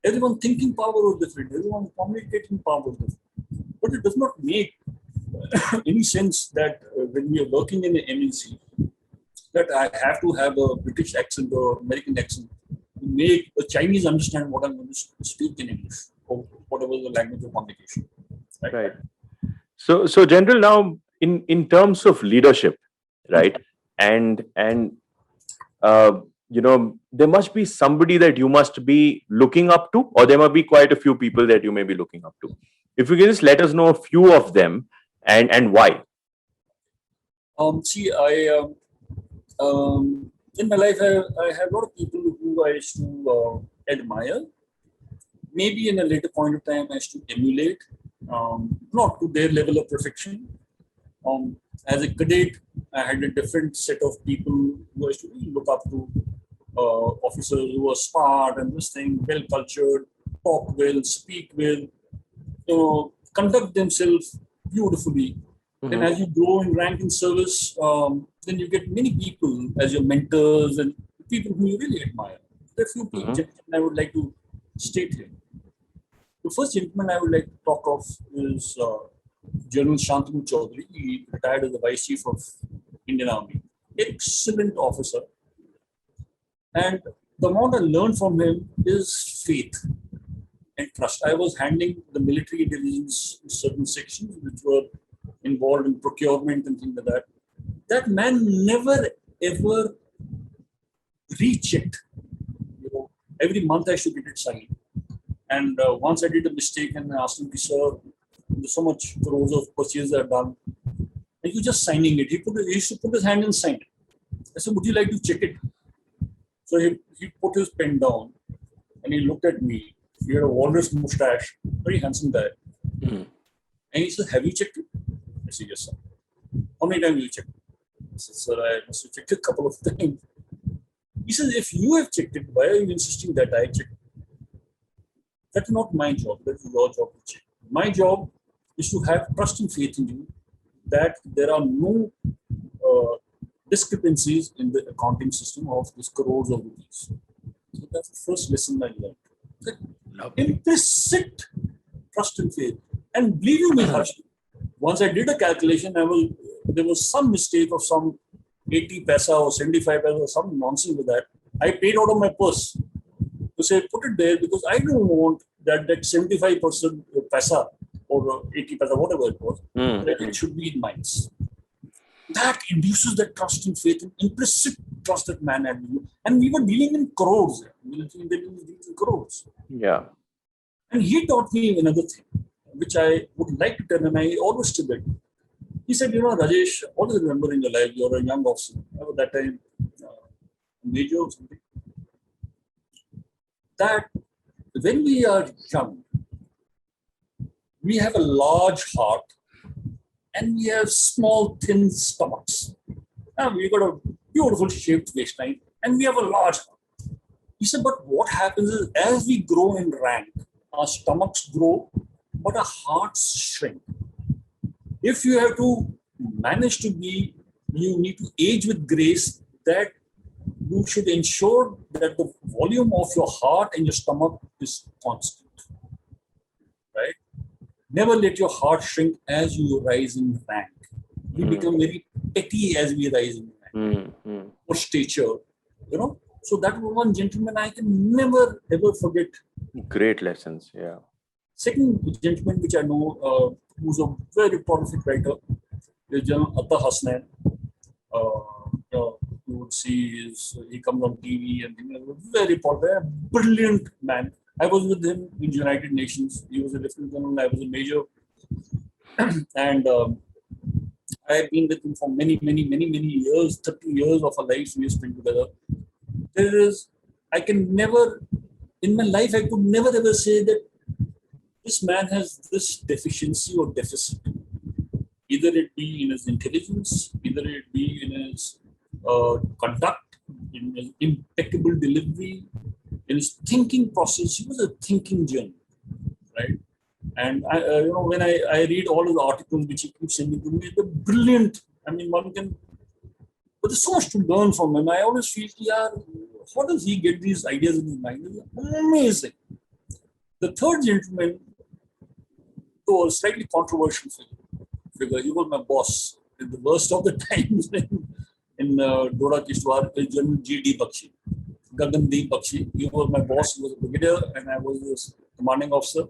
Everyone thinking power was different. Everyone communicating power was different. But it does not make any sense that when we are working in an MNC, that I have to have a British accent or American accent to make a Chinese understand what I'm going to speak in English or whatever the language of communication. Right. So General, now in terms of leadership, right, and there must be somebody that you must be looking up to, or there must be quite a few people that you may be looking up to. If you can just let us know a few of them and why. See, in my life, I have a lot of people who I used to admire. Maybe in a later point of time, I used to emulate, not to their level of perfection. As a cadet, I had a different set of people who I used to really look up to. Officers who were smart and this thing, well cultured, talk well, speak well, conduct themselves beautifully. Then, as you grow in rank in service, then you get many people as your mentors and people who you really admire. There are a few people I would like to state here. The first gentleman I would like to talk of is General Shantanu Chaudhary. He retired as the Vice Chief of Indian Army. Excellent officer. And the amount I learned from him is faith and trust. I was handling the military divisions in certain sections which were involved in procurement and things like that. That man never ever rechecked. Every month I should get it signed. And once I did a mistake and I asked him, sir, there's so much crores of purchases I've done. And you just signing it. He used to put his hand and sign it. I said, would you like to check it? So he put his pen down and he looked at me. He had a walrus mustache, very handsome guy. And he said, have you checked it? I said, yes, sir. How many times have you checked it? I said, sir, I must have checked it a couple of times. He says, if you have checked it, why are you insisting that I check it? That's not my job. That's your job to check. My job is to have trust and faith in you that there are no discrepancies in the accounting system of this crores of rupees. So that's the first lesson I learned. The Lovely. implicit trust and faith. And believe you me, Harsh, once I did a calculation, there was some mistake of some 80 paisa or 75 paisa or some nonsense with that. I paid out of my purse to say, put it there because I don't want that 75% paisa or 80 paisa, whatever it was, that it should be in mines. That induces that trust and faith and implicit trust that man had in you. And we were dealing in crores. We were dealing in crores. Yeah. And he taught me another thing, which I would like to tell, and I always tell it. He said, Rajesh, always remember in your life, you're a young officer. At that time, major or something, that when we are young, we have a large heart and we have small, thin stomachs. We've got a beautiful shaped waistline and we have a large heart. He said, but what happens is as we grow in rank, our stomachs grow, but our hearts shrink. If you have to manage to be, you need to age with grace, that you should ensure that the volume of your heart and your stomach is constant, right? Never let your heart shrink as you rise in rank. We become very petty as we rise in rank, or stature, So that was one gentleman I can never ever forget. Great lessons. Yeah. Second gentleman which I know, who's a very prolific writer, is General Atta Hasnain. You would see he comes on TV and very popular, brilliant man. I was with him in United Nations. He was a lieutenant general. I was a major, and I have been with him for many, many, many, many years. 30 years of our lives we spent together. I can never, in my life, I could never ever say that this man has this deficiency or deficit. Either it be in his intelligence, either it be in his conduct, in his impeccable delivery, in his thinking process. He was a thinking genius, right? And when I read all of the articles which he keeps sending to me, they're brilliant. I mean, one can, but there's so much to learn from him. I always feel, yeah, how does he get these ideas in his mind? It's amazing. The third gentleman, though a slightly controversial figure, he was my boss in the worst of the times in Dora Kishtwar, General G.D. Bakshi, Gagandeep Bakshi. He was my boss. He was a brigadier, and I was his commanding officer.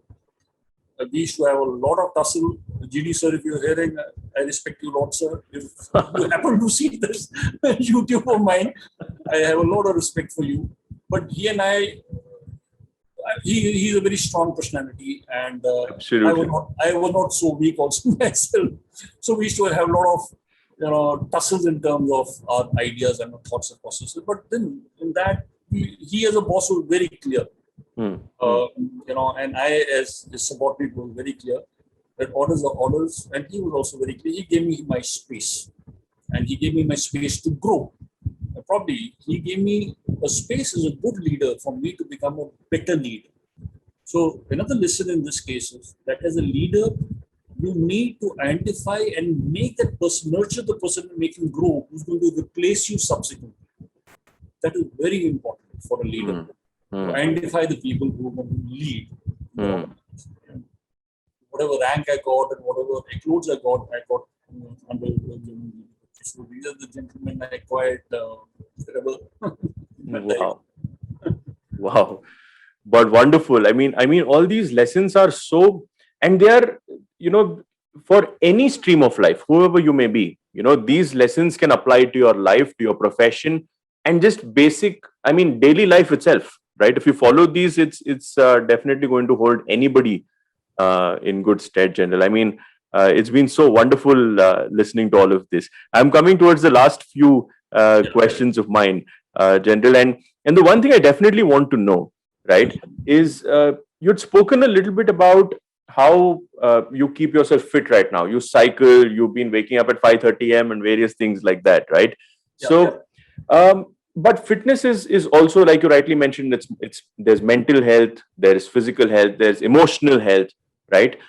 We used to have a lot of tussle. GD sir, if you're hearing, I respect you a lot, sir. If you happen to see this YouTube of mine, I have a lot of respect for you. But he and he's a very strong personality, and Absolutely. I was not so weak also myself. So we used to have a lot of tussles in terms of our ideas and our thoughts and processes. But then in that, he as a boss was very clear. And I, as his subordinate, was very clear that orders are orders, and he was also very clear. He gave me my space, and he gave me my space to grow. Probably, he gave me a space as a good leader for me to become a better leader. So another lesson in this case is that as a leader, you need to identify and make that person, nurture the person and make him grow, who's going to replace you subsequently. That is very important for a leader. To identify the people who are going to lead. Whatever rank I got and whatever clothes I got under the so these are the gentlemen I acquired. Wow. Wow. But wonderful. I mean, all these lessons are so, and they are, for any stream of life, whoever you may be, these lessons can apply to your life, to your profession, and just basic, daily life itself, right? If you follow these, it's definitely going to hold anybody in good stead, General. It's been so wonderful listening to all of this. I'm coming towards the last few questions of mine, General, and the one thing I definitely want to know, right, is you'd spoken a little bit about how you keep yourself fit right now. You cycle, you've been waking up at 5:30 a.m. and various things like that, right? So, but fitness is also, like you rightly mentioned, it's there's mental health, there's physical health, there's emotional health, right?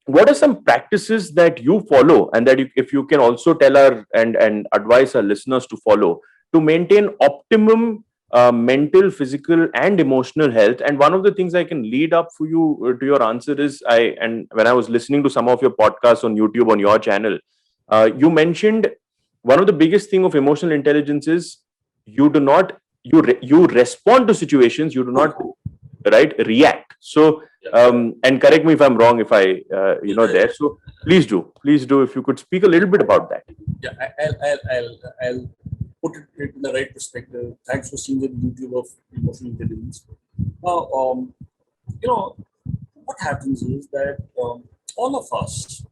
What are some practices that you follow, and that if you can also tell our and advise our listeners to follow, to maintain optimum mental, physical, and emotional health. And one of the things I can lead up for you to your answer is and when I was listening to some of your podcasts on YouTube on your channel, you mentioned one of the biggest thing of emotional intelligence is you do not you respond to situations, you do not react. So and correct me if I'm wrong if I there. So please do if you could speak a little bit about that. Yeah, I'll put it in the right perspective. Thanks for seeing the YouTube of emotional intelligence. Now, what happens is that all of us,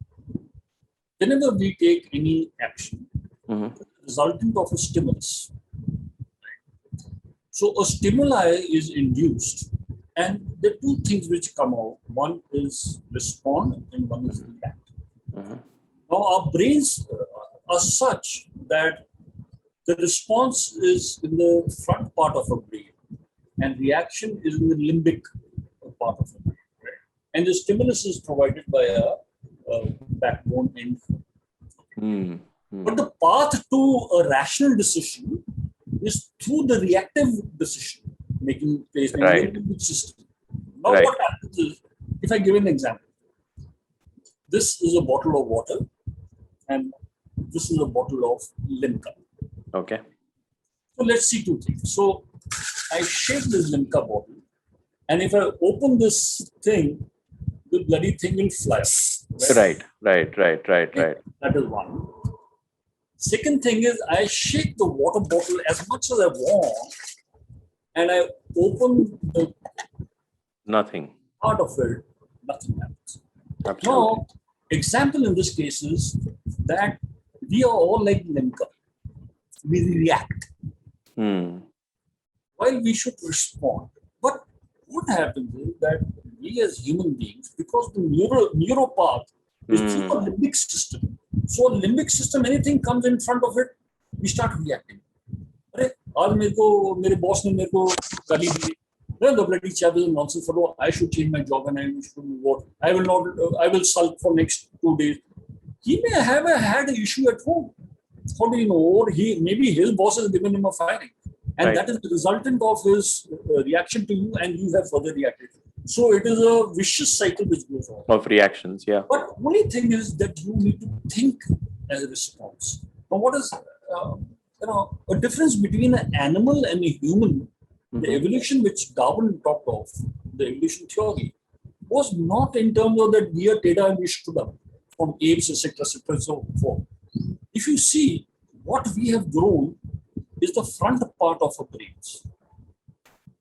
whenever we take any action, the resultant of a stimulus. So a stimuli is induced, and there are two things which come out. One is respond, and one is react. Now our brains are such that the response is in the front part of a brain, and reaction is in the limbic part of the brain. Right? And the stimulus is provided by a backbone end. But the path to a rational decision is through the reactive decision making place in the limbic system. Now, what happens is, if I give an example, this is a bottle of water, and this is a bottle of Limca. Okay. So let's see two things. So I shake this Limca bottle, and if I open this thing, the bloody thing will fly. Right. That is one. Second thing is I shake the water bottle as much as I want, and I open the nothing part of it, nothing happens. Absolutely. Now, example in this case is that we are all like Limca. We react. While we should respond. But what happens is that we as human beings, because the neuropath is through a limbic system. So a limbic system, anything comes in front of it, we start reacting. My boss ne mere ko gali di. The bloody chap is a nonsense fellow. I should change my job and I should work. I will not. I will sulk for next 2 days. He may have had an issue at home. How do you know? Or maybe his boss has given him a firing, and that is the resultant of his reaction to you, and you have further reacted. So it is a vicious cycle which goes on. Of reactions, yeah. But only thing is that you need to think as a response. Now, what is a difference between an animal and a human? The evolution which Darwin talked of, the evolution theory, was not in terms of that we are Teda and we stood up from apes, etc., so forth. If you see, what we have grown is the front part of our brains,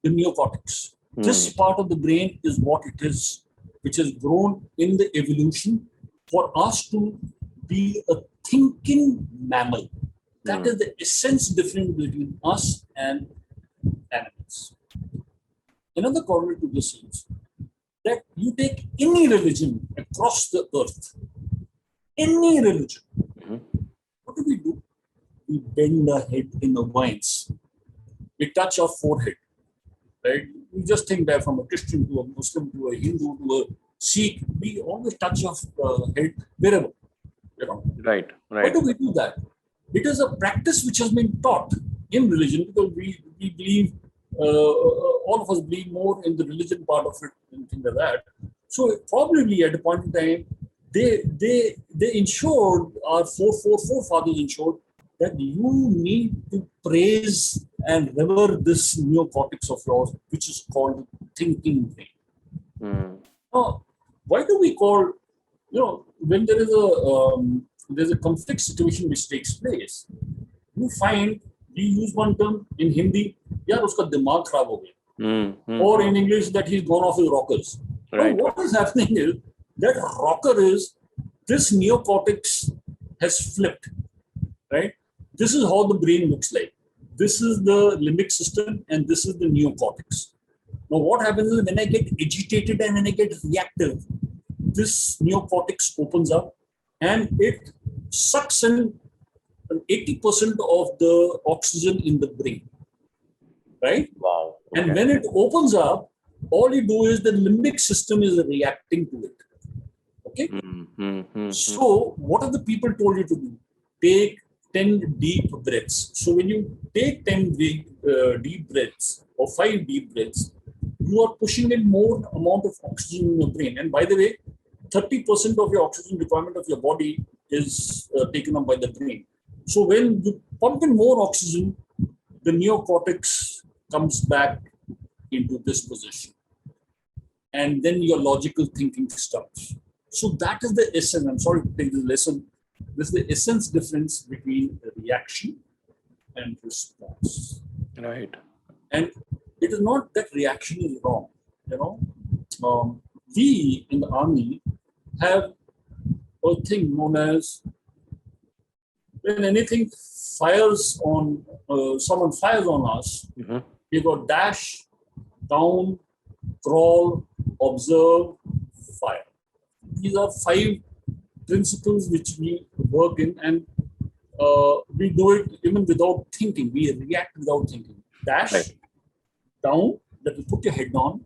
the neocortex. This part of the brain is what it is, which has grown in the evolution for us to be a thinking mammal. That is the essence difference between us and animals. Another corollary to this is that you take any religion across the earth, any religion, what do? We bend our head in the vines. We touch our forehead, right? We just think that from a Christian to a Muslim to a Hindu to a Sikh, we always touch our head wherever. Right. Why do we do that? It is a practice which has been taught in religion because we believe, all of us believe more in the religion part of it and things like that. So probably at a point in time, they ensured, our forefathers ensured that you need to praise and revere this neocortex of yours, which is called thinking brain. Now, why do we call, when there is there's a conflict situation which takes place, you find we use one term in Hindi, yaar uska dimag kharab ho gaya. Or in English, that he's gone off his rockers. Right. Now, what is happening is that rocker is this neocortex has flipped, right? This is how the brain looks like. This is the limbic system and this is the neocortex. Now, what happens is when I get agitated and when I get reactive, this neocortex opens up and it sucks in 80% of the oxygen in the brain, right? Wow. Okay. And when it opens up, all you do is the limbic system is reacting to it. Okay? So, what have the people told you to do? Take 10 deep breaths. So when you take 10 deep breaths or 5 deep breaths, you are pushing in more amount of oxygen in your brain. And by the way, 30% of your oxygen requirement of your body is taken up by the brain. So when you pump in more oxygen, the neocortex comes back into this position. And then your logical thinking starts. So that is the essence. I'm sorry to take this lesson. This is the essence difference between reaction and response. Right. And it is not that reaction is wrong. We in the army have a thing known as when anything fires on someone fires on us, we got dash, down, crawl, observe, fire. These are 5 principles which we work in, and we do it even without thinking. We react without thinking. Dash, Right. down, that will put your head down,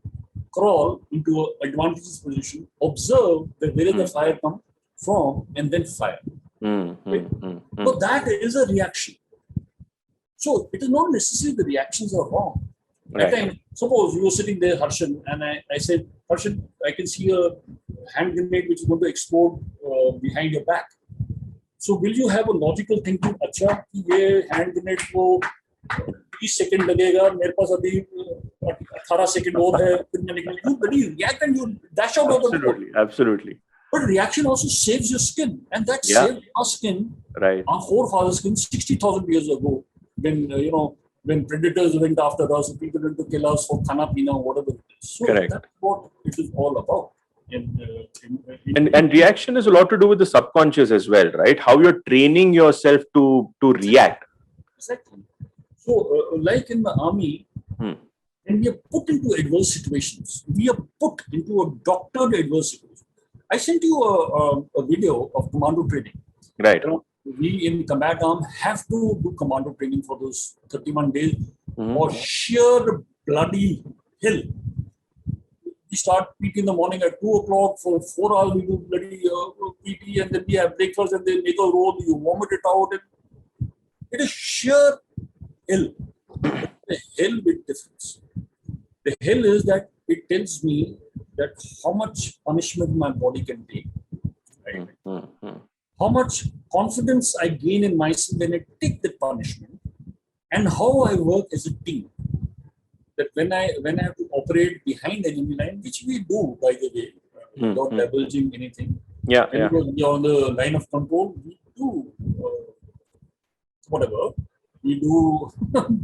crawl into an advantageous position, observe where is the fire come from, and then fire. So that is a reaction. So it is not necessarily the reactions are wrong. At times, suppose you were sitting there, Harshan, and I said, Harshan, I can see a hand grenade which is going to explode behind your back. So will you have a logical thinking, अच्छा ये hand grenade को 30 second लगेगा, मेरे पास अभी 18 second और है, फिर मैं निकल, you really react and you dash out of the door. Absolutely. But reaction also saves your skin, and that saved our skin, our forefathers' skin 60,000 years ago, when when predators went after us, people went to kill us for khana pina, whatever it is. So that's what it is all about. And reaction is a lot to do with the subconscious as well, right? How you're training yourself to react. Exactly. So, like in the army, when we are put into adverse situations, we are put into a doctored adverse situation. I sent you a video of commando training. Right. We in combat arm have to do commando training for those 31 days or sheer bloody hill. We start PT in the morning at 2 o'clock. For 4 hours, we do bloody PT, and then we have breakfast, and then make a roll. You vomit it out. And it is sheer hill. The hill with difference. The hill is that it tells me that how much punishment my body can take. Right? How much confidence I gain in myself when I take the punishment, and how I work as a team. That when I have to operate behind enemy line, which we do, by the way, without divulging anything. Because we are on the line of control, we do whatever. We do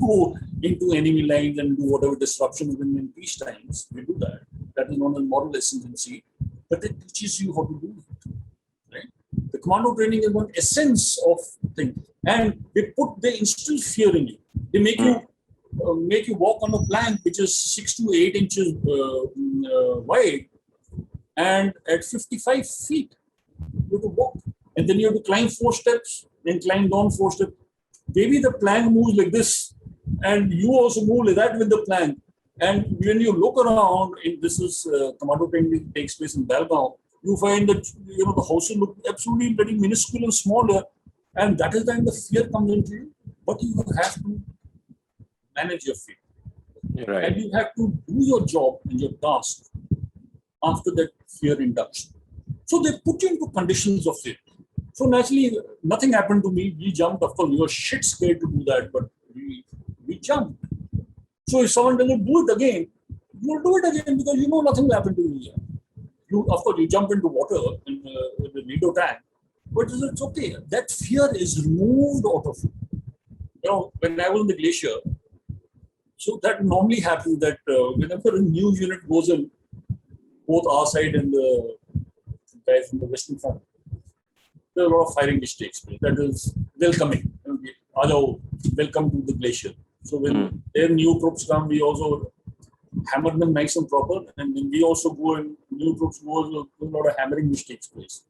go into enemy lines and do whatever disruptions in peace times. We do that. That is known as moral ascendancy. But it teaches you how to do it. Right? The commando training is one essence of thing, and they instill fear in you. They make you walk on a plank which is 6 to 8 inches wide, and at 55 feet you have to walk, and then you have to climb 4 steps, then climb down 4 steps. Maybe the plank moves like this, and you also move like that with the plank. And when you look around, this is commando training takes place in Belgaum, you find that the houses look absolutely very minuscule and smaller, and that is when the fear comes into you. But you have to manage your fear, right? And you have to do your job and your task after that fear induction. So they put you into conditions of fear. So naturally, nothing happened to me. We jumped. Of course, we were shit scared to do that, but we jumped. So if someone doesn't do it again, you will do it again because you know nothing will happen to you. Of course, you jump into water in the Lido tank, but it's okay. That fear is removed out of you. When I was in the glacier, so that normally happens that whenever a new unit goes in, both our side and the guys from the Western Front, there are a lot of firing which takes place. That is welcoming. Welcome to the glacier. So when their new troops come, we also hammer them nice and proper. And when we also go and new troops go, a lot of hammering which takes place.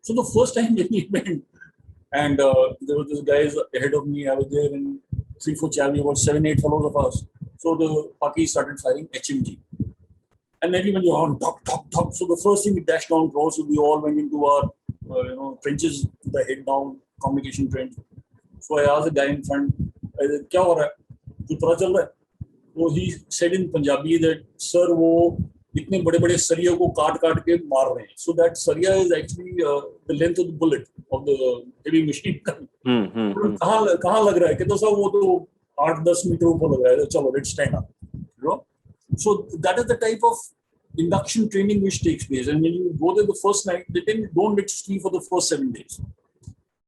So the first time when we went, and there were these guys ahead of me, I was there in 3-4 chavi, about 7-8 fellows of us. So the Pakis started firing HMG. And everyone was on top. So the first thing we dashed down close, so we all went into our trenches with the head down. communication trend. So I asked the guy in front, I said, क्या हो रहा है? कुछ पता चल रहा है? So he said in Punjabi that, sir, वो इतने बड़े-बड़े सरियों को काट-काट के मार रहे हैं. So that सरिया is actually the length of the bullet of the heavy machine gun. कहाँ लग रहा है? कहते सर वो तो 8-10 मीटर ऊपर लग रहा है. चलो, let's stand up. You know? So that is the type of induction training which takes place. And when you go there the first night, they tell you don't let you sleep for the first 7 days.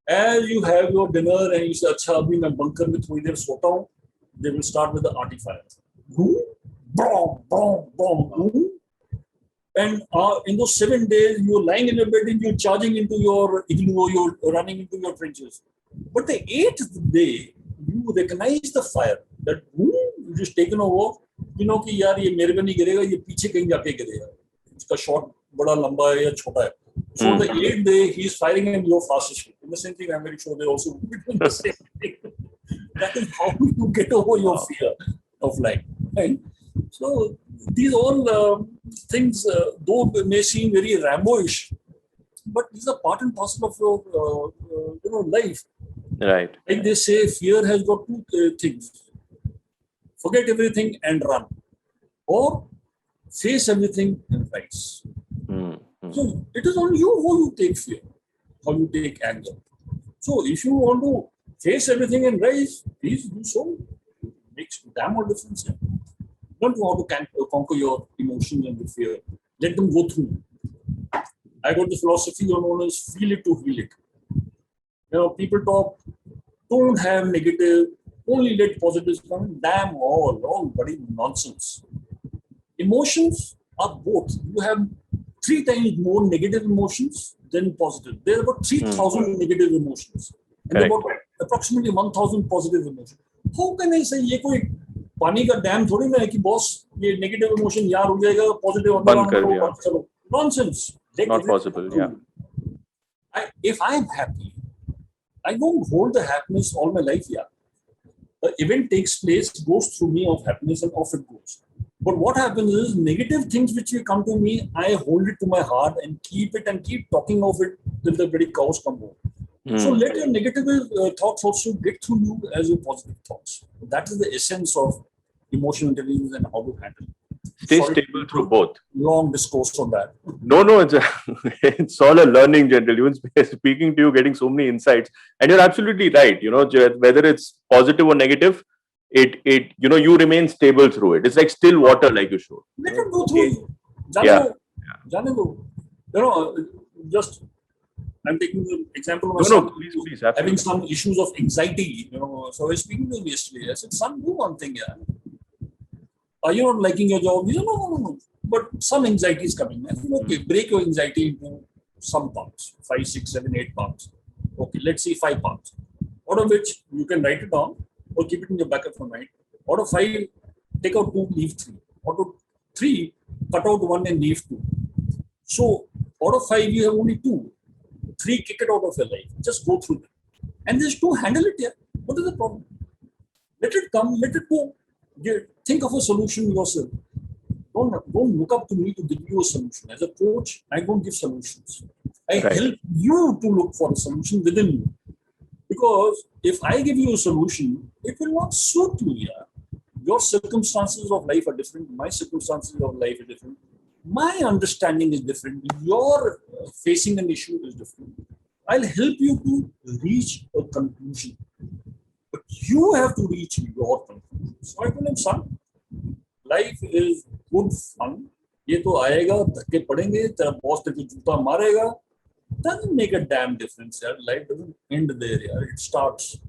As you have your dinner and you say, अच्छा अभी मैं bunker में थोड़ी देर सोता हूँ, they will start with the arty fire. Boom, boom, boom, boom. And in those 7 days, you're lying in your bed and you're charging into your igloo, you're running into your trenches. But the 8th day, you recognize the fire. That boom, you just taken over. You know कि यार ये मेरे पे नहीं गिरेगा, ये पीछे कहीं जाके गिरेगा. इसका shot बड़ा लंबा है या छोटा है. So the 8th day, he's firing and you're fast asleep. In the same thing, I'm very sure they also doing the same thing. That is how you get over your fear of life. Right? So these all things, though may seem very Rambo-ish, but these are part and parcel of your life. Right. Like they say, fear has got two things: forget everything and run, or face everything and rise. So it is on you how you take fear, how you take anger. So if you want to face everything and rise, please do so. It makes damn all difference. Don't want to conquer your emotions and your fear. Let them go through. I got the philosophy known as feel it to heal it. You know, people talk, don't have negative, only let positives come. Damn all bloody nonsense. Emotions are both. You have 3 times more negative emotions than positive. There are about 3,000 negative emotions. And about approximately 1,000 positive emotions. How can I say ये कोई पानी का dam थोड़ी ना है कि boss ये negative emotion यार हो जाएगा पॉजिटिव बंद कर दिया. चलो nonsense. Not possible. Yeah. If I am happy, I don't hold the happiness all my life. Yeah, the event takes place, goes through me of happiness, and off it goes. But what happens is negative things which will come to me, I hold it to my heart and keep it and keep talking of it till the very cows come home. So let your negative thoughts also get through you as your positive thoughts. That is the essence of emotional intelligence and how to handle it. Stay stable through both. Long discourse on that. No, it's all a learning, General. Even speaking to you, getting so many insights, and you're absolutely right. You know, whether it's positive or negative, it you remain stable through it. It's like still water, like you showed. Let it go through. Jane do. You know, just I'm taking the example of my son. Please, having some issues of anxiety. You know, so I was speaking to him yesterday. I said, "Son, do one thing, yeah. Are you not liking your job?" He said, "No. But some anxiety is coming." I said, "Okay, break your anxiety into some parts, 5, 6, 7, 8 parts. Okay, let's say 5 parts. Out of which you can write it down or keep it in your back of your mind. Out of 5, take out 2, leave 3. Out of 3, cut out 1 and leave 2. So out of 5, you have only 2. 3, kick it out of your life. Just go through them. And just to handle it here. What is the problem? Let it come, let it go. Think of a solution yourself. Don't look up to me to give you a solution. As a coach, I don't give solutions. I help you to look for a solution within you. Because if I give you a solution, it will not suit you. Yeah? Your circumstances of life are different. My circumstances of life are different. My understanding is different. Your facing an issue is different. I'll help you to reach a conclusion. But you have to reach your conclusion. So I told him, son, life is good fun. ये तो आएगा, धक्के पड़ेंगे, तेरा boss तेरे जूता मारेगा. Doesn't make a damn difference. Yeah? Life doesn't end there. Yeah? It starts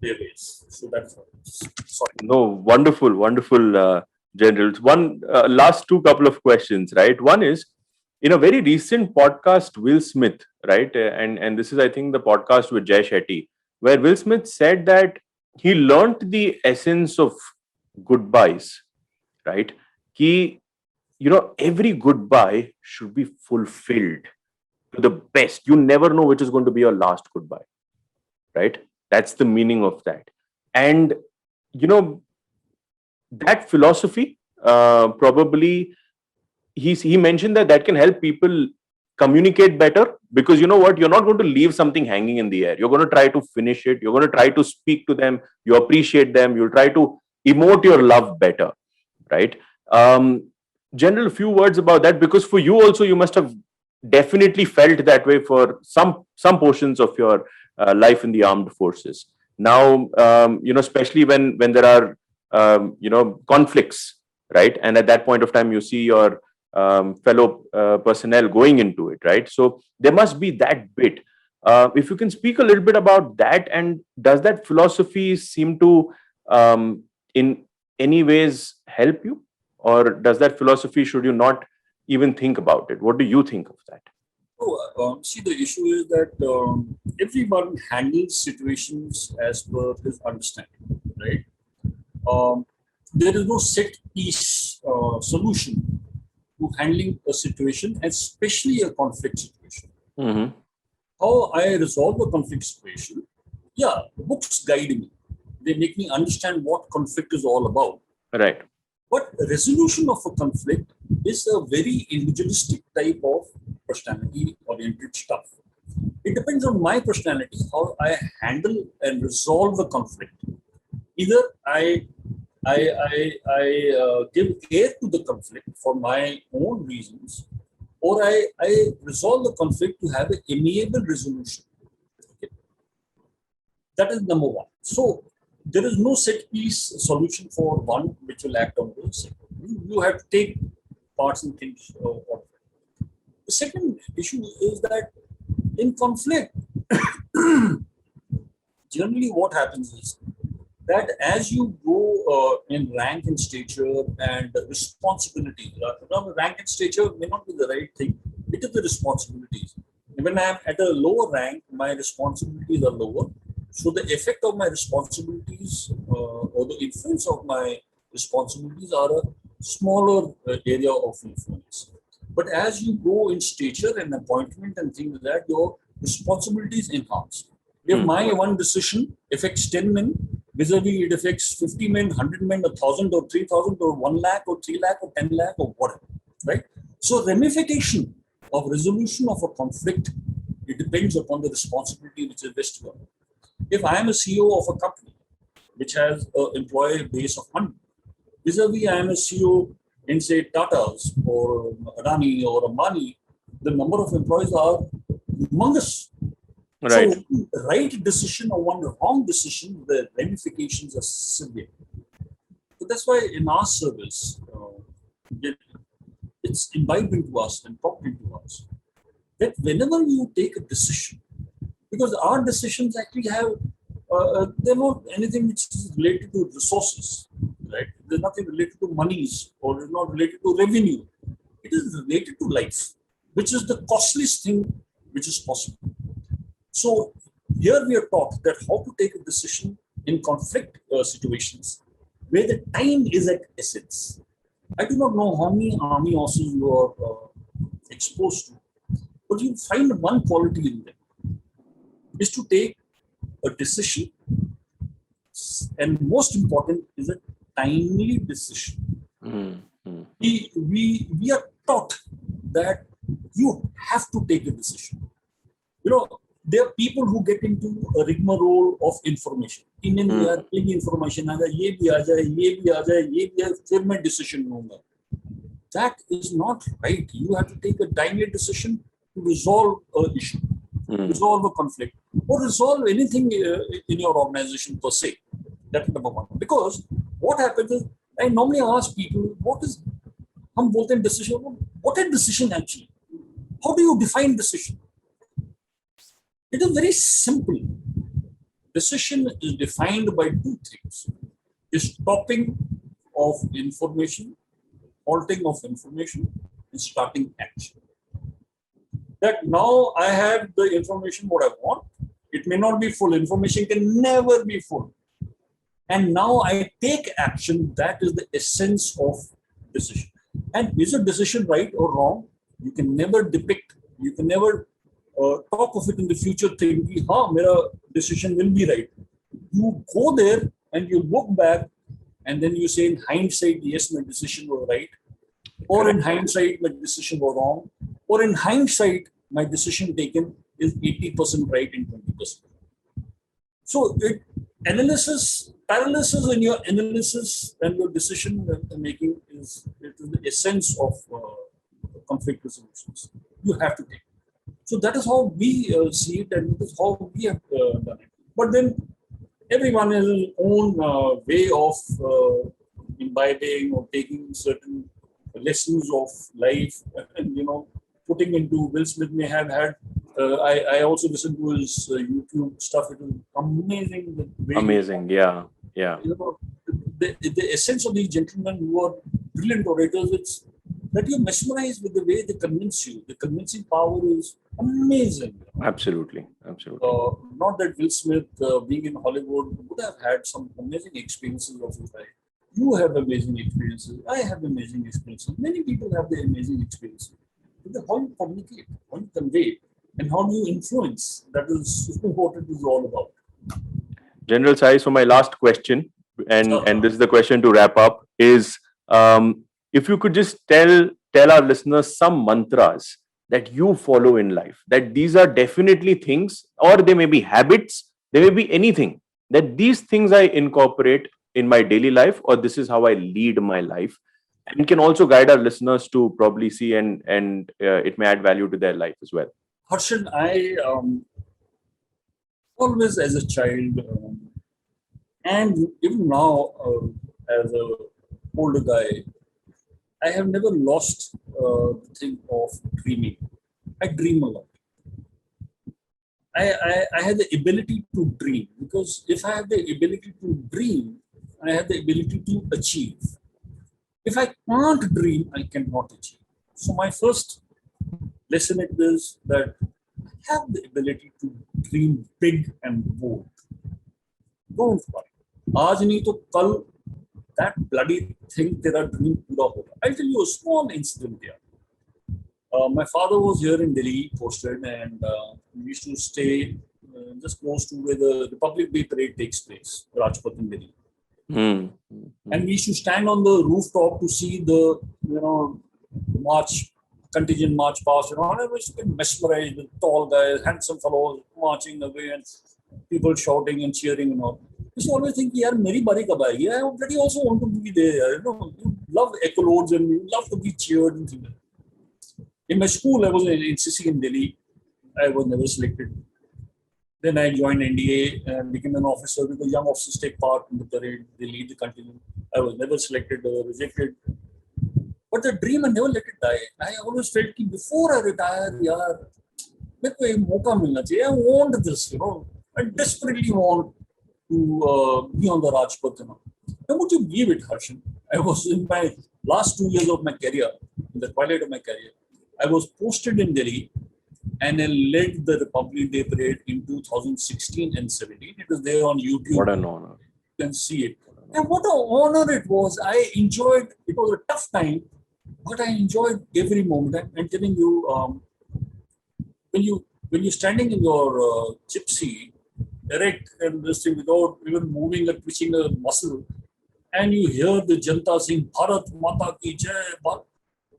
their ways. So that's what it is. Sorry. No, wonderful, Generals. One last 2 couple of questions, right? One is, in a very recent podcast, Will Smith, right? And this is, I think, the podcast with Jay Shetty, where Will Smith said that he learnt the essence of goodbyes, right? Every goodbye should be fulfilled to the best. You never know which is going to be your last goodbye, right? That's the meaning of that. And, that philosophy, probably, he mentioned that can help people communicate better, because you know what, you're not going to leave something hanging in the air. You're going to try to finish it. You're going to try to speak to them. You appreciate them. You'll try to emote your love better, right? um General, few words about that, because for you also, you must have definitely felt that way for some portions of your life in the armed forces. Now, especially when there are conflicts, right? And at that point of time, you see your fellow personnel going into it, right? So there must be that bit. If you can speak a little bit about that, and does that philosophy seem to in any ways help you, or does that philosophy, should you not even think about it? What do you think of that? See, the issue is that everyone handles situations as per his understanding, right? Um, there is no set piece solution to handling a situation, especially a conflict situation. Mm-hmm. How I resolve a conflict situation? Yeah, books guide me. They make me understand what conflict is all about. Right. But resolution of a conflict is a very individualistic type of personality oriented stuff. It depends on my personality, how I handle and resolve a conflict. Either I give air to the conflict for my own reasons, or I resolve the conflict to have an amiable resolution. Okay? That is number one. So there is no set piece solution for one which will act on the second. You have to take parts and things of it. The second issue is that in conflict, generally what happens is that as you go in rank and stature and responsibility, rank and stature may not be the right thing. It is the responsibilities. When I am at a lower rank, my responsibilities are lower. So the effect of my responsibilities or the influence of my responsibilities are a smaller area of influence. But as you go in stature and appointment and things like that, your responsibilities enhance. If my one decision affects 10 men, vis-a-vis it affects 50 men, 100 men, 1,000 or 3,000 or 1 lakh or 3 lakh or 10 lakh or whatever, right? So ramification of resolution of a conflict, it depends upon the responsibility which is vested on it. If I am a CEO of a company which has an employee base of 100, vis-a-vis I am a CEO in say Tata's or Adani or Ambani, the number of employees are humongous. Right. So right decision or one wrong decision, the ramifications are severe. So that's why in our service, it's imbibed into us and taught into us that whenever you take a decision, because our decisions actually have, they're not anything which is related to resources, right? There's nothing related to monies or it's not related to revenue. It is related to life, which is the costliest thing which is possible. So here we are taught that how to take a decision in conflict situations where the time is at essence. I do not know how many army officers you are exposed to, but you find one quality in them is to take a decision, and most important is a timely decision. Mm-hmm. We are taught that you have to take a decision. You know, there are people who get into a rigmarole of information. In information, ये भी आ जाए, ये भी आ जाए, ये भी आ जाए, फिर मैं decision लूँगा. That is not right. You have to take a timely decision to resolve an issue, resolve a conflict, or resolve anything in your organization per se. That's number one. Because what happens is, I normally ask people, what is, हम बोलते हैं decision, what is decision actually? How do you define decision? It is very simple. Decision is defined by two things: stopping of information, halting of information, and starting action. That now I have the information what I want. It may not be full. Information can never be full. And now I take action. That is the essence of decision. And is a decision right or wrong? You can never depict. You can never talk of it in the future thinking, my decision will be right. You go there and you look back and then you say in hindsight, yes, my decision was right. Or in hindsight, my decision was wrong. or in hindsight, my decision taken is 80% right and 20%. So paralysis in your analysis and your decision making it is the essence of conflict resolutions. You have to take. So that is how we see it, and that is how we have done it. But then everyone has his own way of imbibing or taking certain lessons of life, and putting into. Will Smith may have had. I also listened to his YouTube stuff. It was amazing the way. Amazing, yeah. The essence of these gentlemen who are brilliant orators. It's that you're mesmerized with the way they convince you. The convincing power is amazing. Absolutely. Not that Will Smith, being in Hollywood, would have had some amazing experiences of his life. You have amazing experiences. I have amazing experiences. Many people have the amazing experiences. But how you communicate, how you convey, and how do you influence, that is what it is all about. General Sai, so my last question, and this is the question to wrap up, is if you could just tell our listeners some mantras that you follow in life, that these are definitely things, or they may be habits, they may be anything, that these things I incorporate in my daily life, or this is how I lead my life, and can also guide our listeners to probably see and it may add value to their life as well. Harshan, I always as a child, and even now as a older guy, I have never lost the thing of dreaming. I dream a lot. I have the ability to dream, because if I have the ability to dream, I have the ability to achieve. If I can't dream, I cannot achieve. So my first lesson is that I have the ability to dream big and bold. Don't worry. आज नहीं तो कल that bloody thing तेरा dream पूरा होगा. I'll tell you a small incident here. My father was here in Delhi, posted, and we used to stay just close to where the Republic Day parade takes place, Rajpath in Delhi. And we used to stand on the rooftop to see the march, contingent march past. And I was mesmerized with tall guys, handsome fellows marching away, and people shouting and cheering and all. I used to always think, "Yaar, meri bari kab aayegi?" I already also want to be there. You love accolades and you love to be cheered and things. In my school, I was in NCC in Delhi. I was never selected. Then I joined NDA and became an officer, because young officers take part in the parade. They lead the contingent. I was never selected or rejected. But the dream, I never let it die. I always felt that before I retire, yaar, मेरे को एक मौका मिलना चाहिए. I want this, I desperately want to be on the Rajpath. And would you believe it, Harshan? I was in my last 2 years of my career, in the twilight of my career, I was posted in Delhi, and I led the Republic Day parade in 2016 and 17. It was there on YouTube. What an honor. You can see it. And what an honor it was. I enjoyed, it was a tough time, but I enjoyed every moment. I'm telling you, when you're standing in your gypsy, erect and this thing without even moving or twitching a muscle, and you hear the Janta sing Bharat Mata Ki Jai,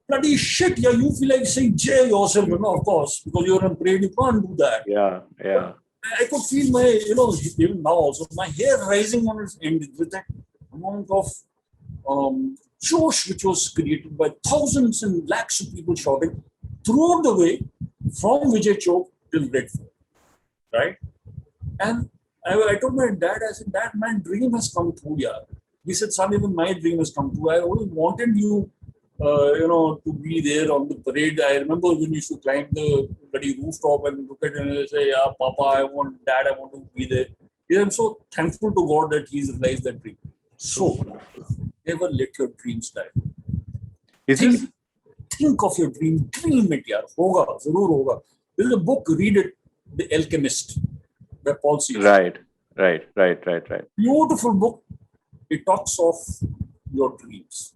bloody shit, yeah, you feel like saying Jai yourself, of course, because you're on parade, you can't do that. Yeah. But I could feel my, even now also, my hair rising on its end with that amount of josh which was created by thousands and lakhs of people shouting throughout the way from Vijay Chowk till Red Fort, right? And I told my dad, I said, "Dad, my dream has come true, yeah." He said, "Son, even my dream has come true. I always wanted you, to be there on the parade." I remember when you used to climb the bloody rooftop and look at it and say, "Yeah, Papa, Dad, I want to be there." Yeah, I'm so thankful to God that He's realized that dream. So, never let your dreams die. Think of your dream. Dream it, yaar. Hoga, zarur hoga. There's a book, read it, The Alchemist, by Paul C. Right. Beautiful book. It talks of your dreams.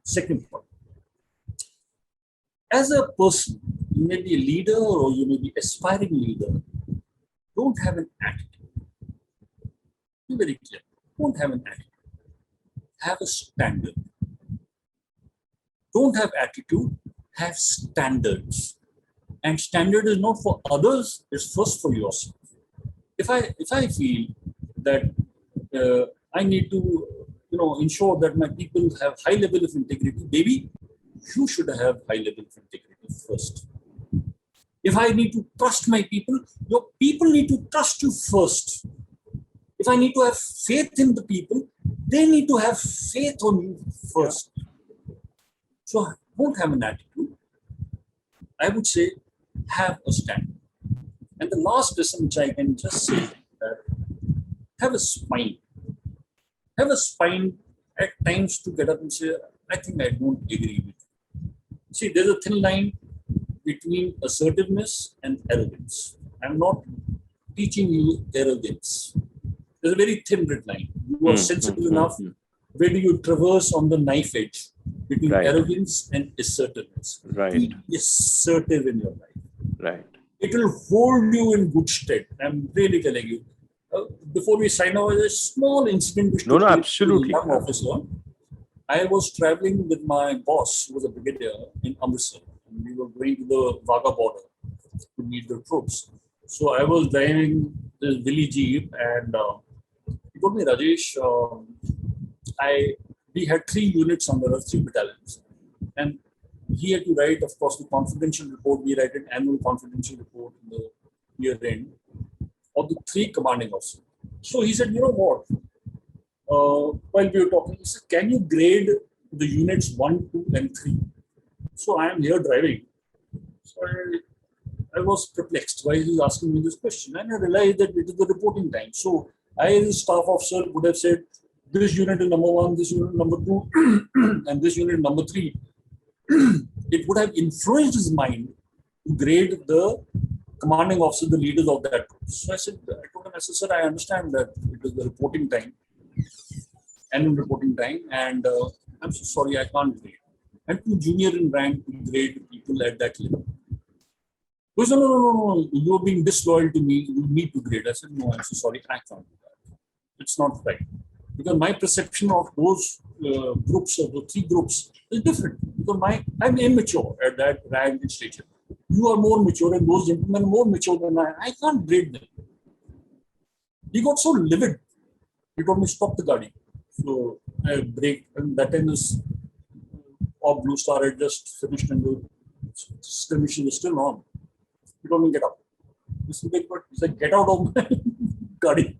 Second point. As a person, you may be a leader or you may be aspiring leader. Don't have an attitude. Be very clear. Don't have an attitude. Have a standard. Don't have attitude. Have standards. And standard is not for others, it's first for yourself. If I feel that I need to ensure that my people have high level of integrity, maybe you should have high level of integrity first. If I need to trust my people, your people need to trust you first. If I need to have faith in the people, they need to have faith on you first. So don't have an attitude. I would say have a stand. And the last lesson which I can just say is that have a spine. Have a spine at times to get up and say, I think I don't agree with you. See, there's a thin line between assertiveness and arrogance. I'm not teaching you arrogance. There's a very thin red line. You are sensitive enough. Where do you traverse on the knife edge between arrogance and assertiveness? Right. Be assertive in your life. Right. It will hold you in good stead. I'm really telling you. Before we sign off, a small incident which took place absolutely. with a young officer. I was traveling with my boss, who was a brigadier in Amritsar, and we were going to the Wagah border to meet the troops. So I was driving this Willy Jeep, and he told me, Rajesh, we had 3 units under us, 3 battalions, and he had to write, of course, the confidential report. We write an annual confidential report in the year end of the 3 commanding officers. So he said, you know what? While we were talking, he said, can you grade the units 1, 2, and 3? So I am here driving. So I was perplexed why he was asking me this question. And I realized that it is the reporting time. So I, as a staff officer, would have said, this unit is number 1, this unit number 2, and this unit number 3. It would have influenced his mind to grade the commanding officer, the leaders of that group. So I told him, sir, I understand that it is the reporting time, annual reporting time, and I'm so sorry, I can't grade. I'm too junior in rank to grade people at that level. He said, no, you're being disloyal to me, you need to grade. I said, no, I'm so sorry, I can't do that. It's not right. Because my perception of those groups, of the 3 groups, is different. Because I'm immature at that rank and stature. You are more mature, and those gentlemen are more mature than I can't grade them. He got so livid. He told me, stop the gadi. So I braked, and that time is off Blue Star had just finished, and the skirmish was still on. He told me, get up. He said, get out of my gadi.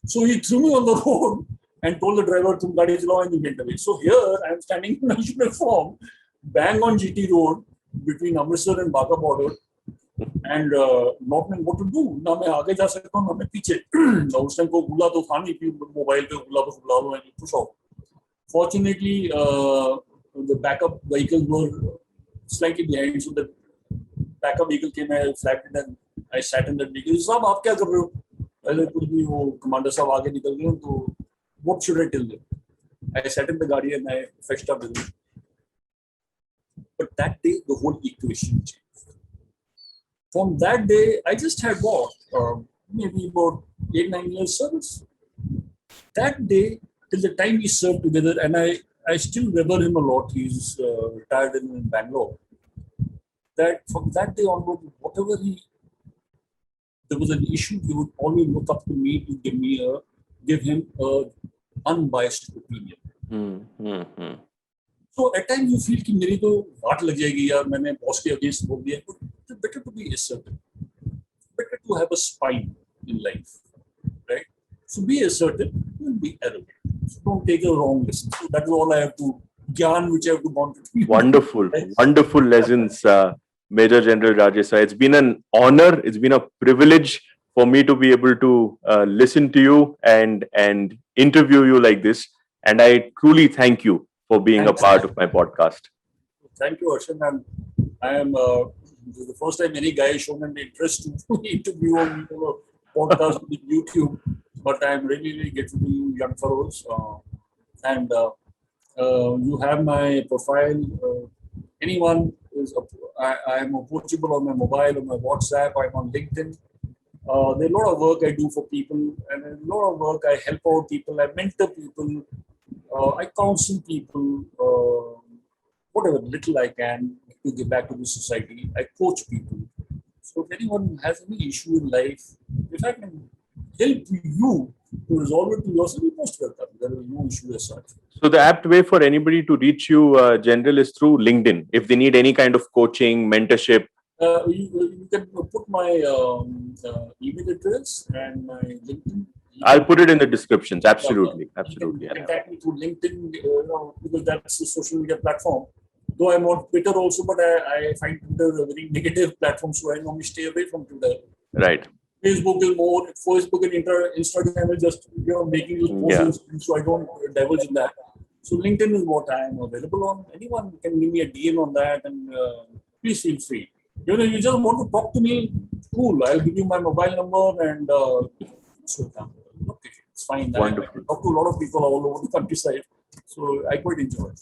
So he threw me on the road and told the driver, "Tum gadi chalao," and he went away. So here I am standing in my uniform, bang on GT road between Amritsar and Wagah border, and not knowing what to do. ना मैं आगे जा सकता हूँ, ना मैं पीछे. उस टाइम को बुला तो था नहीं कि मोबाइल पे बुला लो and push off. Fortunately, the backup vehicles were slightly behind, so the backup vehicle came. I flagged it and I sat in that vehicle. साहब आप क्या कर रहे हो? पहले कुछ भी वो कमांडर साहब आगे निकल गए तो what should I tell them? I sat in the gadi and I fetched up with him. But that day, the whole equation changed. From that day, I just had what? Maybe about 8-9 years service. That day, till the time we served together, and I still revere him a lot. He's retired in Bangalore. That from that day onward, whatever there was an issue, he would always look up to me to give him a unbiased opinion. So at times you feel कि मेरी तो बात लग जाएगी यार, मैंने boss के against बोल दिया. But better to be assertive. Better to have a spine in life, right? So be assertive, don't be arrogant. So don't take a wrong lesson. So that is all I have to gyan which I have to bond with you. Wonderful, wonderful lessons, Major General Rajesh Sahai. It's been an honor. It's been a privilege for me to be able to listen to you and interview you like this. And I truly thank you for being a part of my podcast. Thank you, Arshan. And I am this is the first time any guy has shown an interest to interview on podcast with YouTube. But I am really, really grateful to you, young fellows. And you have my profile. Anyone is I am approachable on my mobile, on my WhatsApp. I'm on LinkedIn. There's a lot of work I do for people, and a lot of work I help out people. I mentor people. I counsel people, whatever little I can to give back to the society. I coach people. So if anyone has any issue in life, if I can help you to resolve it to yourself, you're most welcome. There is no issue as such. So the apt way for anybody to reach you, General, is through LinkedIn. If they need any kind of coaching, mentorship, You can put my email address and my LinkedIn. I'll put it in the descriptions. Absolutely, You absolutely. can contact me through LinkedIn, because that's the social media platform. Though I'm on Twitter also, but I find Twitter a very negative platform, so I normally stay away from Twitter. Right. Facebook is more. Facebook and Instagram is just making those posts, so I don't divulge in that. So LinkedIn is what I am available on. Anyone can give me a DM on that, and please feel free. You just want to talk to me, cool. I'll give you my mobile number and so okay, it's fine. I talk to a lot of people all over the countryside, so I quite enjoy it.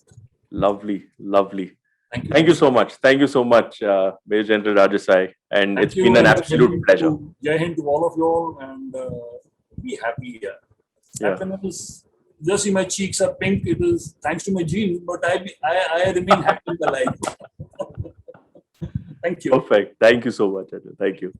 Lovely, lovely. Thank you. Thank you so much. Thank you so much, Major General Rajesh Sahai. And it's been an absolute pleasure. Jai Hind to all of you all, and be happy here. Happiness. Just see my cheeks are pink. It is thanks to my genes, but I remain happy in the life. Thank you. Perfect. Thank you so much, Ajay. Thank you.